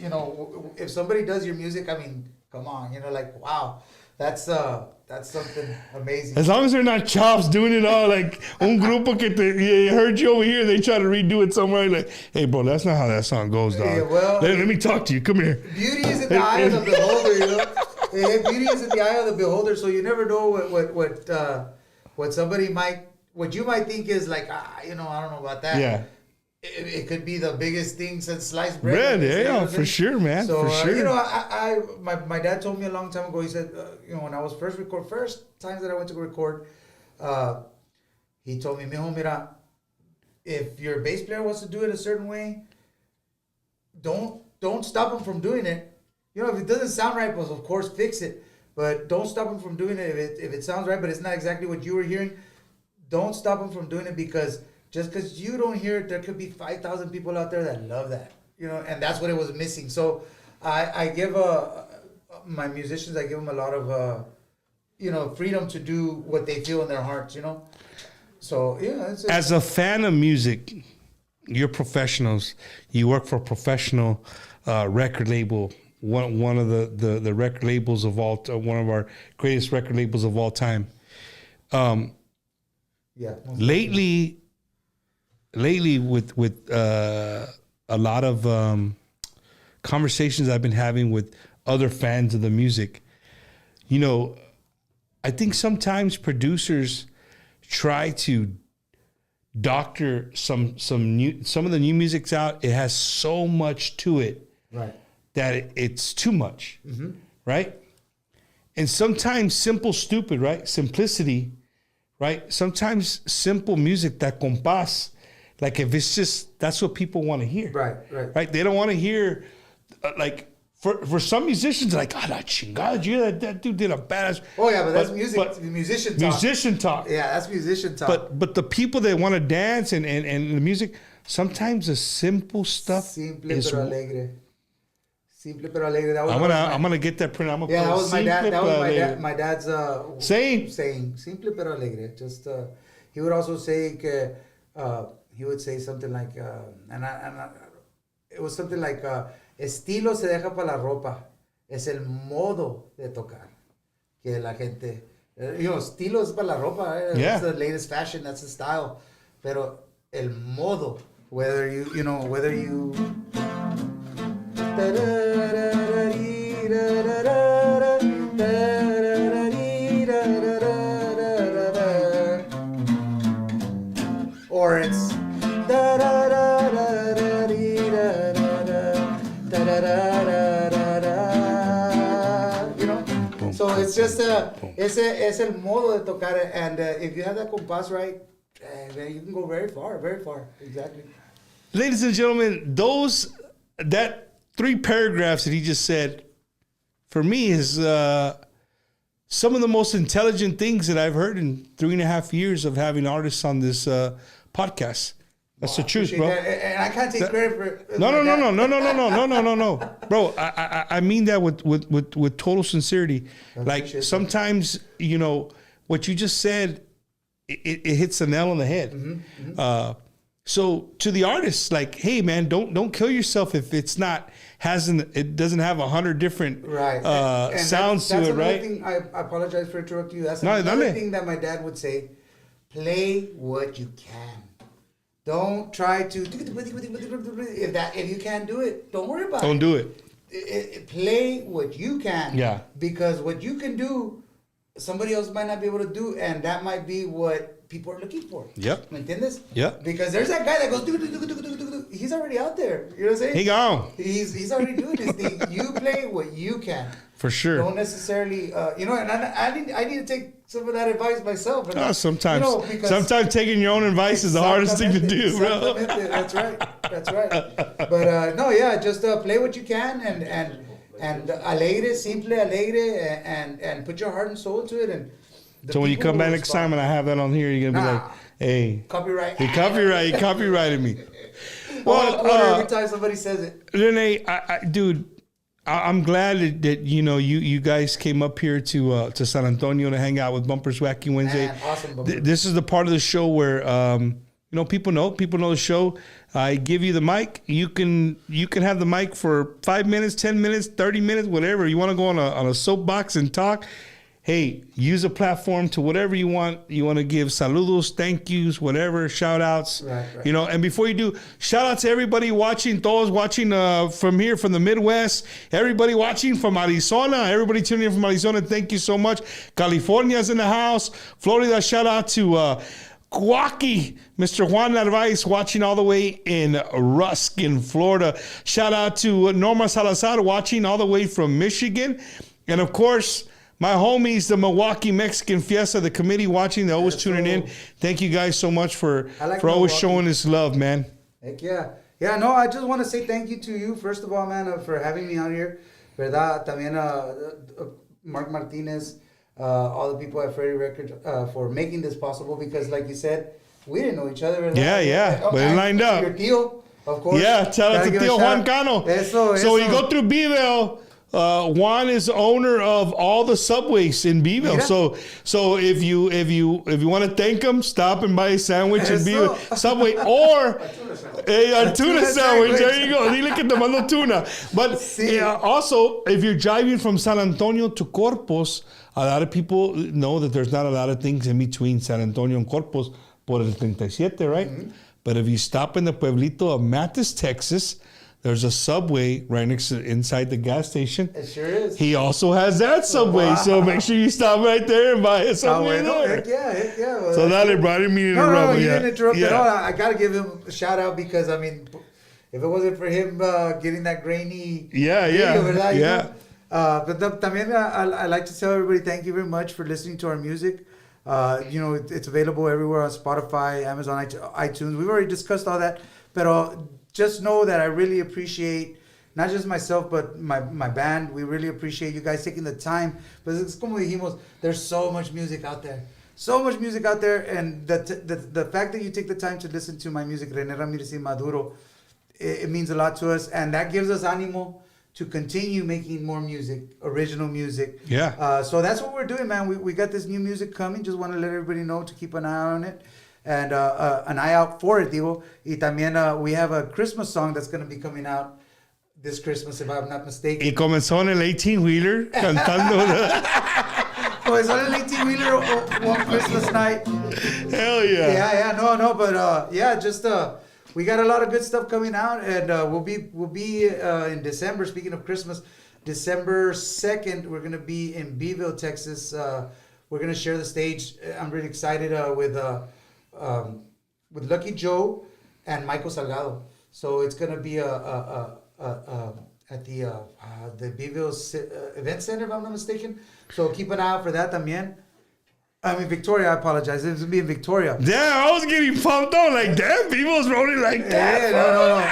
Speaker 1: You know, if somebody does your music, I mean, come on, you know, like, wow, that's something amazing.
Speaker 4: As long as they're not chops doing it all, like un grupo que te heard you over here, they try to redo it somewhere. Like, hey, bro, that's not how that song goes, dog.
Speaker 1: Yeah, well,
Speaker 4: let me talk to you. Come here.
Speaker 1: Beauty is in the eye of the beholder, you know. Beauty is in the eye of the beholder, so you never know what somebody what you might think is like, you know, I don't know about that.
Speaker 4: Yeah.
Speaker 1: It could be the biggest thing since sliced bread.
Speaker 4: Bread, yeah, for sure, man,
Speaker 1: So,
Speaker 4: for sure.
Speaker 1: you know, my dad told me a long time ago, he said, you know, when I was first times that I went to record, he told me, mijo, mira, if your bass player wants to do it a certain way, don't stop him from doing it. You know, if it doesn't sound right, well, of course, fix it. But don't stop him from doing it. If it sounds right, but it's not exactly what you were hearing, don't stop him from doing it, because just because you don't hear it, there could be 5,000 people out there that love that, and that's what it was missing. So I give my musicians, I give them a lot of freedom to do what they feel in their hearts, So yeah,
Speaker 4: as a fan of music, you're professionals. You work for a professional record label. One of the record labels of one of our greatest record labels of all time. Lately with a lot of conversations I've been having with other fans of the music, I think sometimes producers try to doctor some of the new music's out. It has so much to it,
Speaker 1: right,
Speaker 4: that it's too much, right? And sometimes simple, stupid, right? Simplicity, right? Sometimes simple music, that compás, like if it's just, that's what people want to hear.
Speaker 1: Right.
Speaker 4: They don't want to hear, for some musicians, like, la chingada, you hear that dude did a badass.
Speaker 1: Oh yeah, but that's musician talk.
Speaker 4: Musician talk.
Speaker 1: Yeah, that's musician talk.
Speaker 4: But the people that want to dance and the music, sometimes the simple stuff
Speaker 1: Simple
Speaker 4: is...
Speaker 1: pero alegre. Simple pero alegre. That was
Speaker 4: I'm gonna get that print.
Speaker 1: That was my dad. That was my dad's
Speaker 4: saying.
Speaker 1: Simple pero alegre. Just he would also say que he would say something like it was something like estilo se deja para la ropa. Es el modo de tocar que la gente. Estilo es para la ropa.
Speaker 4: Yeah.
Speaker 1: That's the latest fashion. That's the style. Pero el modo, whether you. Or it's so it's just es el modo de tocar, and if you have that compás right, then you can go very far, exactly.
Speaker 4: Ladies and gentlemen, that 3 paragraphs that he just said, for me, is some of the most intelligent things that I've heard in 3.5 years of having artists on this podcast. That's the truth, bro.
Speaker 1: And I can't take credit for.
Speaker 4: No, bro. I mean that with total sincerity. Like sometimes, what you just said, it hits the nail on the head. So to the artists, like, hey man, don't kill yourself if it's not. It doesn't have 100 different and sounds to it, right?
Speaker 1: Thing, I apologize for interrupting you. That's another thing that my dad would say. Play what you can. Don't try to if you can't do it, don't worry about it.
Speaker 4: Don't do it.
Speaker 1: Play what you can.
Speaker 4: Yeah.
Speaker 1: Because what you can do, somebody else might not be able to do, and that might be what people are looking for.
Speaker 4: Yep.
Speaker 1: ¿Me entiendes?
Speaker 4: Yep.
Speaker 1: Because there's that guy that goes, he's already out there. You know what I'm saying?
Speaker 4: He gone.
Speaker 1: He's already doing his thing. You play what you can.
Speaker 4: For sure.
Speaker 1: Don't necessarily, and I need to take some of that advice myself.
Speaker 4: Sometimes taking your own advice is the hardest thing to do, bro.
Speaker 1: That's right. But just play what you can and alegre, simple, alegre, and put your heart and soul to it. And
Speaker 4: so when you come back next time and I have that on here, you're gonna be like, hey,
Speaker 1: copyright.
Speaker 4: He copyrighted me.
Speaker 1: Well, every time somebody says it.
Speaker 4: Renee, dude. I'm glad that you guys came up here to San Antonio to hang out with Bumpers Wacky Wednesday.
Speaker 1: Man, awesome, Bumper.
Speaker 4: This is the part of the show where people know the show. I give you the mic. You can have the mic for 5 minutes, 10 minutes, 30 minutes, whatever. You want to go on a soapbox and talk. Hey, use a platform to whatever you want. You want to give saludos, thank yous, whatever, shout outs.
Speaker 1: Right.
Speaker 4: And before you do, shout out to everybody watching, those watching from here, from the Midwest, everybody watching from Arizona, everybody tuning in from Arizona, thank you so much. California's in the house. Florida, shout out to Wacky, Mr. Juan Narvaez, watching all the way in Ruskin, Florida. Shout out to Norma Salazar, watching all the way from Michigan. And of course, my homies, the Milwaukee Mexican Fiesta, the committee watching, they're always tuning in. Thank you guys so much for always showing us love, man.
Speaker 1: Heck yeah. Yeah, no, I just want to say thank you to you, first of all, man, for having me out here. ¿Verdad? También Mark Martinez, all the people at Freddy Records for making this possible because, like you said, we didn't know each other.
Speaker 4: Yeah. But it lined up.
Speaker 1: Your tío, of course.
Speaker 4: Yeah, shout out to Tio Juan Cano. So when you go through Beeville, Juan is owner of all the subways in Beeville.
Speaker 1: Mira.
Speaker 4: So if you want to thank him, stop and buy a sandwich in Beeville Subway or a tuna sandwich. There you go. Dile que te mando tuna. But also, if you're driving from San Antonio to Corpus, a lot of people know that there's not a lot of things in between San Antonio and Corpus por el 37, right? Mm-hmm. But if you stop in the pueblito of Mathis, Texas, there's a Subway right next to inside the gas station.
Speaker 1: It sure is.
Speaker 4: He also has that Subway, so make sure you stop right there and buy a Subway there.
Speaker 1: Heck yeah. Well,
Speaker 4: so dale, bro, I didn't mean to interrupt.
Speaker 1: No, you didn't interrupt at all. I got to give him a shout out because, I mean, if it wasn't for him getting that grainy video, ¿verdad? You know? But también I like to tell everybody thank you very much for listening to our music. You know, it's available everywhere on Spotify, Amazon, iTunes. We've already discussed all that. But just know that I really appreciate, not just myself, but my band. We really appreciate you guys taking the time. But it's como dijimos, there's so much music out there. So much music out there. And the fact that you take the time to listen to my music, Rene Ramirez y Maduro, it means a lot to us. And that gives us ánimo to continue making more music, original music.
Speaker 4: Yeah.
Speaker 1: So that's what we're doing, man. We got this new music coming. Just want to let everybody know to keep an eye on it. And an eye out for it, digo. Y también we have a Christmas song that's going to be coming out this Christmas, if I'm not mistaken.
Speaker 4: Y comenzó en el 18-wheeler cantando.
Speaker 1: Comenzó en el 18-wheeler one Christmas night.
Speaker 4: Hell yeah.
Speaker 1: Yeah, no, but just we got a lot of good stuff coming out, and we'll be in December. Speaking of Christmas, December 2nd, we're gonna be in Beeville, Texas. We're gonna share the stage. I'm really excited with Lucky Joe and Michael Salgado. So it's gonna be at the Beeville Event Center, if I'm not mistaken. So keep an eye out for that también. I mean, Victoria, I apologize. It's going to be in Victoria.
Speaker 4: Damn, I was getting pumped on. Like, damn, people's rolling like that.
Speaker 1: No,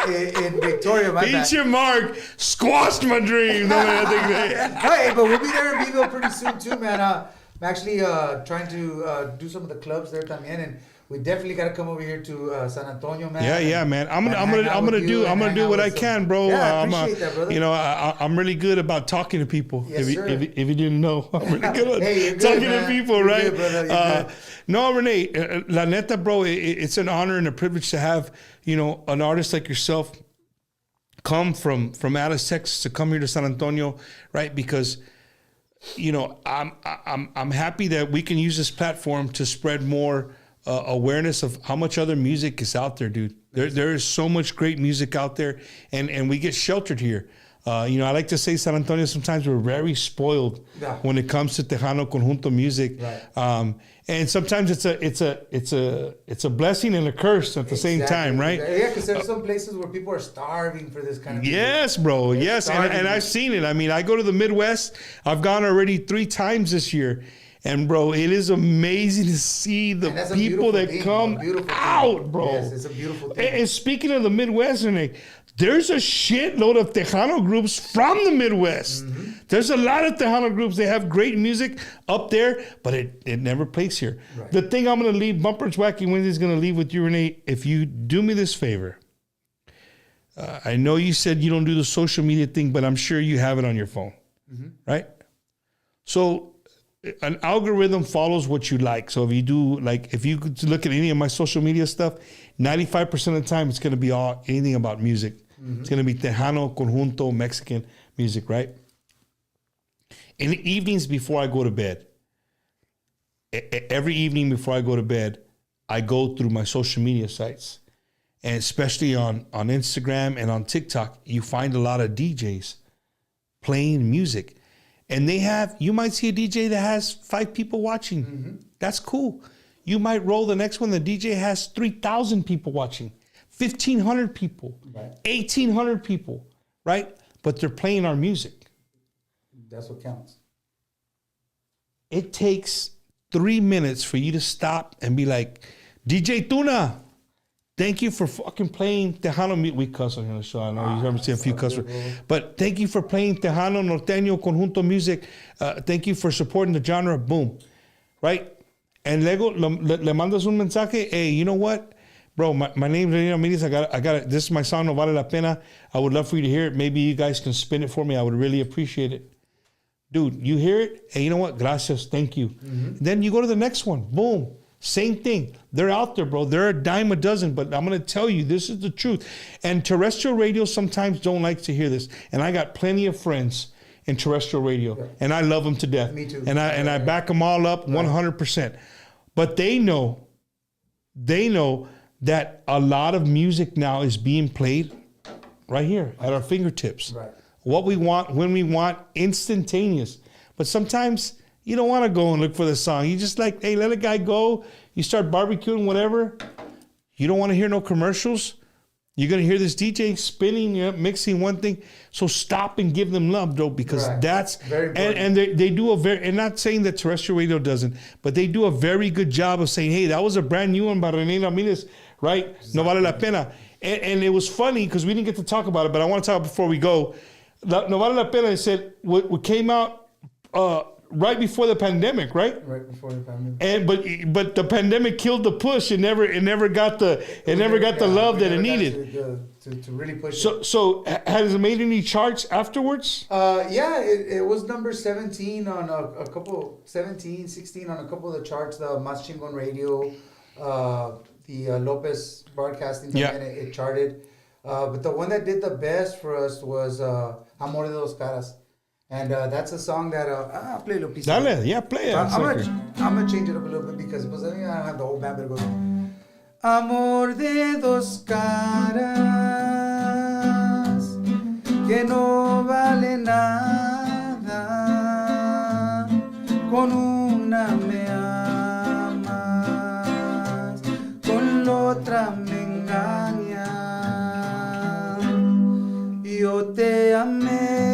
Speaker 1: in Victoria, my bad.
Speaker 4: Peach and Mark squashed my dream.
Speaker 1: Hey, but we'll be there in Beeville pretty soon, too, man. I'm actually trying to do some of the clubs there también, and we definitely got to come over here to San Antonio, man.
Speaker 4: Yeah, man. I'm gonna do what I can, bro.
Speaker 1: Yeah, I appreciate that, brother.
Speaker 4: You know, I'm really good about talking to people.
Speaker 1: Yes, sir.
Speaker 4: If you didn't know, I'm really good at
Speaker 1: talking
Speaker 4: to people, right?
Speaker 1: You're good, brother.
Speaker 4: No, Renee, la neta, bro, it's an honor and a privilege to have, you know, an artist like yourself come from Alice, Texas, to come here to San Antonio, right? Because, you know, I'm happy that we can use this platform to spread more awareness of how much other music is out there, dude. There is so much great music out there, and we get sheltered here. You know, I like to say San Antonio, sometimes we're very spoiled when it comes to Tejano Conjunto music.
Speaker 1: Right.
Speaker 4: And sometimes it's a blessing and a curse at the same time, right?
Speaker 1: Yeah, because there's some places where people are starving for this kind of music.
Speaker 4: Yes, bro. Yes, and I've seen it. I mean, I go to the Midwest. I've gone already 3 times this year. And, bro, it is amazing to see the people that come out, bro.
Speaker 1: Yes, it's a beautiful thing.
Speaker 4: And speaking of the Midwest, there's a shitload of Tejano groups from the Midwest. Mm-hmm. There's a lot of Tejano groups. They have great music up there, but it never plays here. Right. The thing I'm going to leave, Bumpers Wacky Wednesday is going to leave with you, Renee. If you do me this favor, I know you said you don't do the social media thing, but I'm sure you have it on your phone, right? So an algorithm follows what you like. So if you do, like, if you could look at any of my social media stuff, 95% of the time it's going to be anything about music. Mm-hmm. It's going to be Tejano, Conjunto, Mexican music, right? In the evenings before I go to bed, every evening before I go to bed, I go through my social media sites. And especially on Instagram and on TikTok, you find a lot of DJs playing music. And you might see a DJ that has 5 people watching. Mm-hmm. That's cool. You might roll the next one. The DJ has 3,000 people watching, 1,500 people, right. 1,800 people, right? But they're playing our music.
Speaker 1: That's what counts.
Speaker 4: It takes 3 minutes for you to stop and be like, DJ Tuna, thank you for fucking playing Tejano music. We cuss on here on the show. I know you haven't seen a few cuss words. But thank you for playing Tejano, Norteño, Conjunto music. Thank you for supporting the genre. Boom. Right? and luego le mandas un mensaje, hey, you know what? Bro, my name's Rene Ramirez. I got it. This is my song, No Vale La Pena. I would love for you to hear it. Maybe you guys can spin it for me. I would really appreciate it. Dude, you hear it, and you know what? Gracias, thank you. Mm-hmm. Then you go to the next one. Boom. Same thing. They're out there, bro. They're a dime a dozen, but I'm going to tell you, this is the truth. And terrestrial radio sometimes don't like to hear this. And I got plenty of friends in terrestrial radio, and I love them to death.
Speaker 1: Me too.
Speaker 4: And I back them all up 100%. But they know that a lot of music now is being played right here at our fingertips.
Speaker 1: Right.
Speaker 4: What we want, when we want, instantaneous. But sometimes you don't want to go and look for the song. You just like, hey, let a guy go. You start barbecuing, whatever. You don't want to hear no commercials. You're going to hear this DJ spinning, mixing one thing. So stop and give them love, though, because that's
Speaker 1: very important.
Speaker 4: And they do a very, and not saying that terrestrial radio doesn't, but they do a very good job of saying, hey, that was a brand new one by Rene Ramirez, right? Exactly. No Vale La Pena. And it was funny because we didn't get to talk about it, but I want to talk before we go. No Vale La Pena said what came out right before the pandemic, right?
Speaker 1: Right before the pandemic.
Speaker 4: And but the pandemic killed the push. It never got the love that it needed.
Speaker 1: To really push it.
Speaker 4: So has it made any charts afterwards?
Speaker 1: Yeah, it was number 17 on a couple, 17, 16 on a couple of the charts. The Mas Chingon Radio, the Lopez Broadcasting, it charted. But the one that did the best for us was Amor de Dos Caras. And that's a song that I'll play a little piece.
Speaker 4: Dale, yeah, play it.
Speaker 1: I'm gonna change it up a little bit because I don't have the whole band, but it goes Amor de dos caras que no vale nada, con una me amas, con la otra me engañas, yo te amé.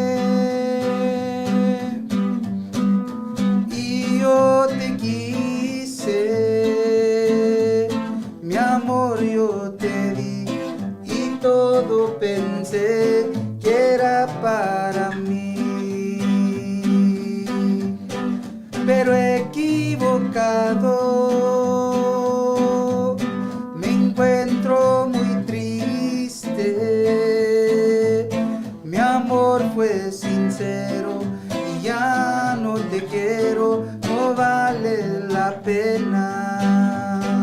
Speaker 1: Yo te quise, mi amor yo te di y todo pensé que era para mí, pero equivocado me encuentro muy triste, mi amor fue sincero y ya no te quiero. No vale la pena.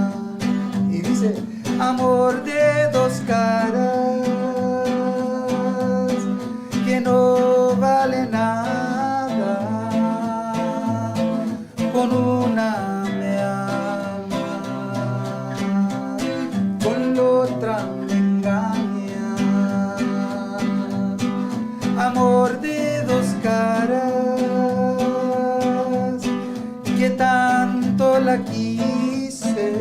Speaker 1: Y dice, amor de dos caras, que no vale nada, con una me ama, con la otra me engaña. Amor de dos caras, que tanto la quise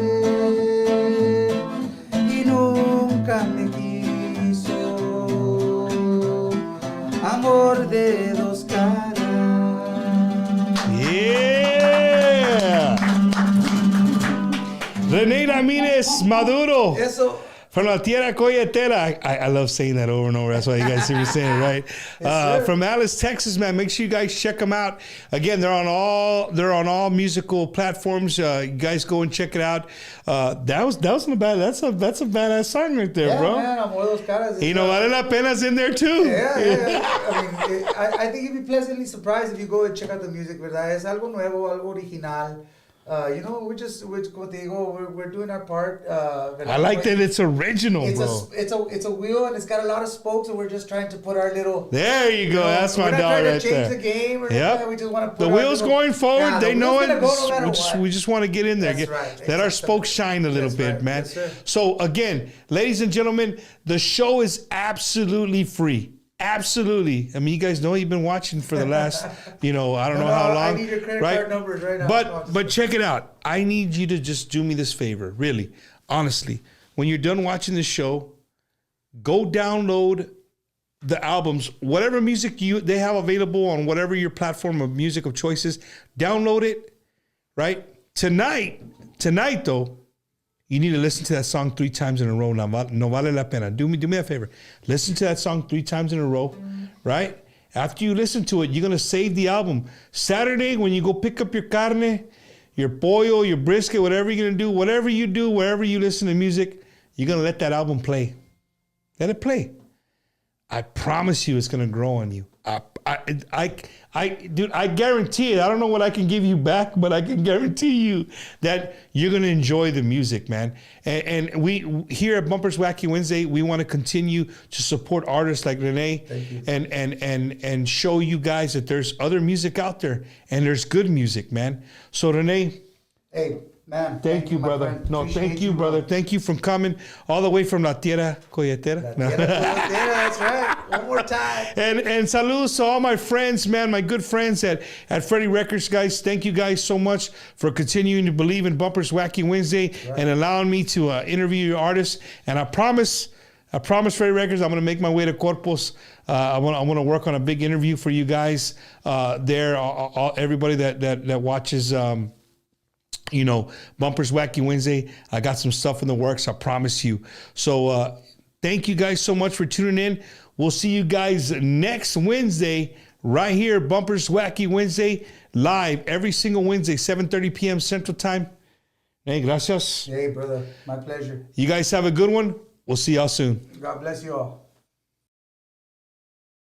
Speaker 1: y nunca me quiso, amor de dos caras.
Speaker 4: Yeah! Rene Ramirez, Maduro.
Speaker 1: Eso.
Speaker 4: From La Tierra Coyetera. I love saying that over and over. That's why you guys see me saying it, right?
Speaker 1: Yes,
Speaker 4: from Alice, Texas, man. Make sure you guys check them out. Again, they're on all musical platforms. You guys go and check it out. That wasn't bad. That's a badass song right there, bro.
Speaker 1: Man, Amor de Dos Caras.
Speaker 4: Y No Vale La Pena's in there too.
Speaker 1: Yeah. I mean, I think you'd be pleasantly surprised if you go and check out the music, ¿verdad? Es algo nuevo, algo original. We're doing our part.
Speaker 4: I like that it's original, bro.
Speaker 1: It's a wheel and it's got a lot of spokes, and we're just trying to put our little.
Speaker 4: There you go. That's my dog right there. We're not trying to change
Speaker 1: the game.
Speaker 4: Yep.
Speaker 1: We just want to put
Speaker 4: the wheels going forward. They know it. We just want to get in there.
Speaker 1: That's right.
Speaker 4: Let our spokes shine a little bit, man.
Speaker 1: Yes, sir.
Speaker 4: So again, ladies and gentlemen, the show is absolutely free. Absolutely. I mean, you guys know you've been watching for the last, I don't know how long.
Speaker 1: I need your credit card numbers right now.
Speaker 4: But check it out. I need you to just do me this favor, really, honestly. When you're done watching this show, go download the albums, whatever music they have available on whatever your platform of music of choice is. Download it, right? Tonight though, you need to listen to that song 3 times in a row. No vale la pena. Do me a favor. Listen to that song 3 times in a row, right? After you listen to it, you're going to save the album. Saturday, when you go pick up your carne, your pollo, your brisket, whatever you're going to do, whatever you do, wherever you listen to music, you're going to let that album play. Let it play. I promise you it's going to grow on you. Dude, I guarantee it. I don't know what I can give you back, but I can guarantee you that you're going to enjoy the music, man. And we here at Bumpers Wacky Wednesday, we want to continue to support artists like Renee and show you guys that there's other music out there and there's good music, man. So Renee,
Speaker 1: hey, man.
Speaker 4: Thank you, brother.
Speaker 1: Friend.
Speaker 4: No,
Speaker 1: Appreciate
Speaker 4: thank you, brother. Thank you for coming all the way from La Tierra Coyotera.
Speaker 1: That's right. One more time.
Speaker 4: And saludos to all my friends, man, my good friends at Freddy Records, guys. Thank you guys so much for continuing to believe in Bumpers Wacky Wednesday and allowing me to interview your artists. And I promise Freddy Records, I'm going to make my way to Corpus. I want to work on a big interview for you guys there. Everybody that watches. Bumpers Wacky Wednesday. I got some stuff in the works, I promise you. So thank you guys so much for tuning in. We'll see you guys next Wednesday right here, Bumpers Wacky Wednesday, live every single Wednesday, 7:30 p.m. Central Time. Hey, gracias.
Speaker 1: Hey, brother. My pleasure.
Speaker 4: You guys have a good one. We'll see y'all soon.
Speaker 1: God bless you all.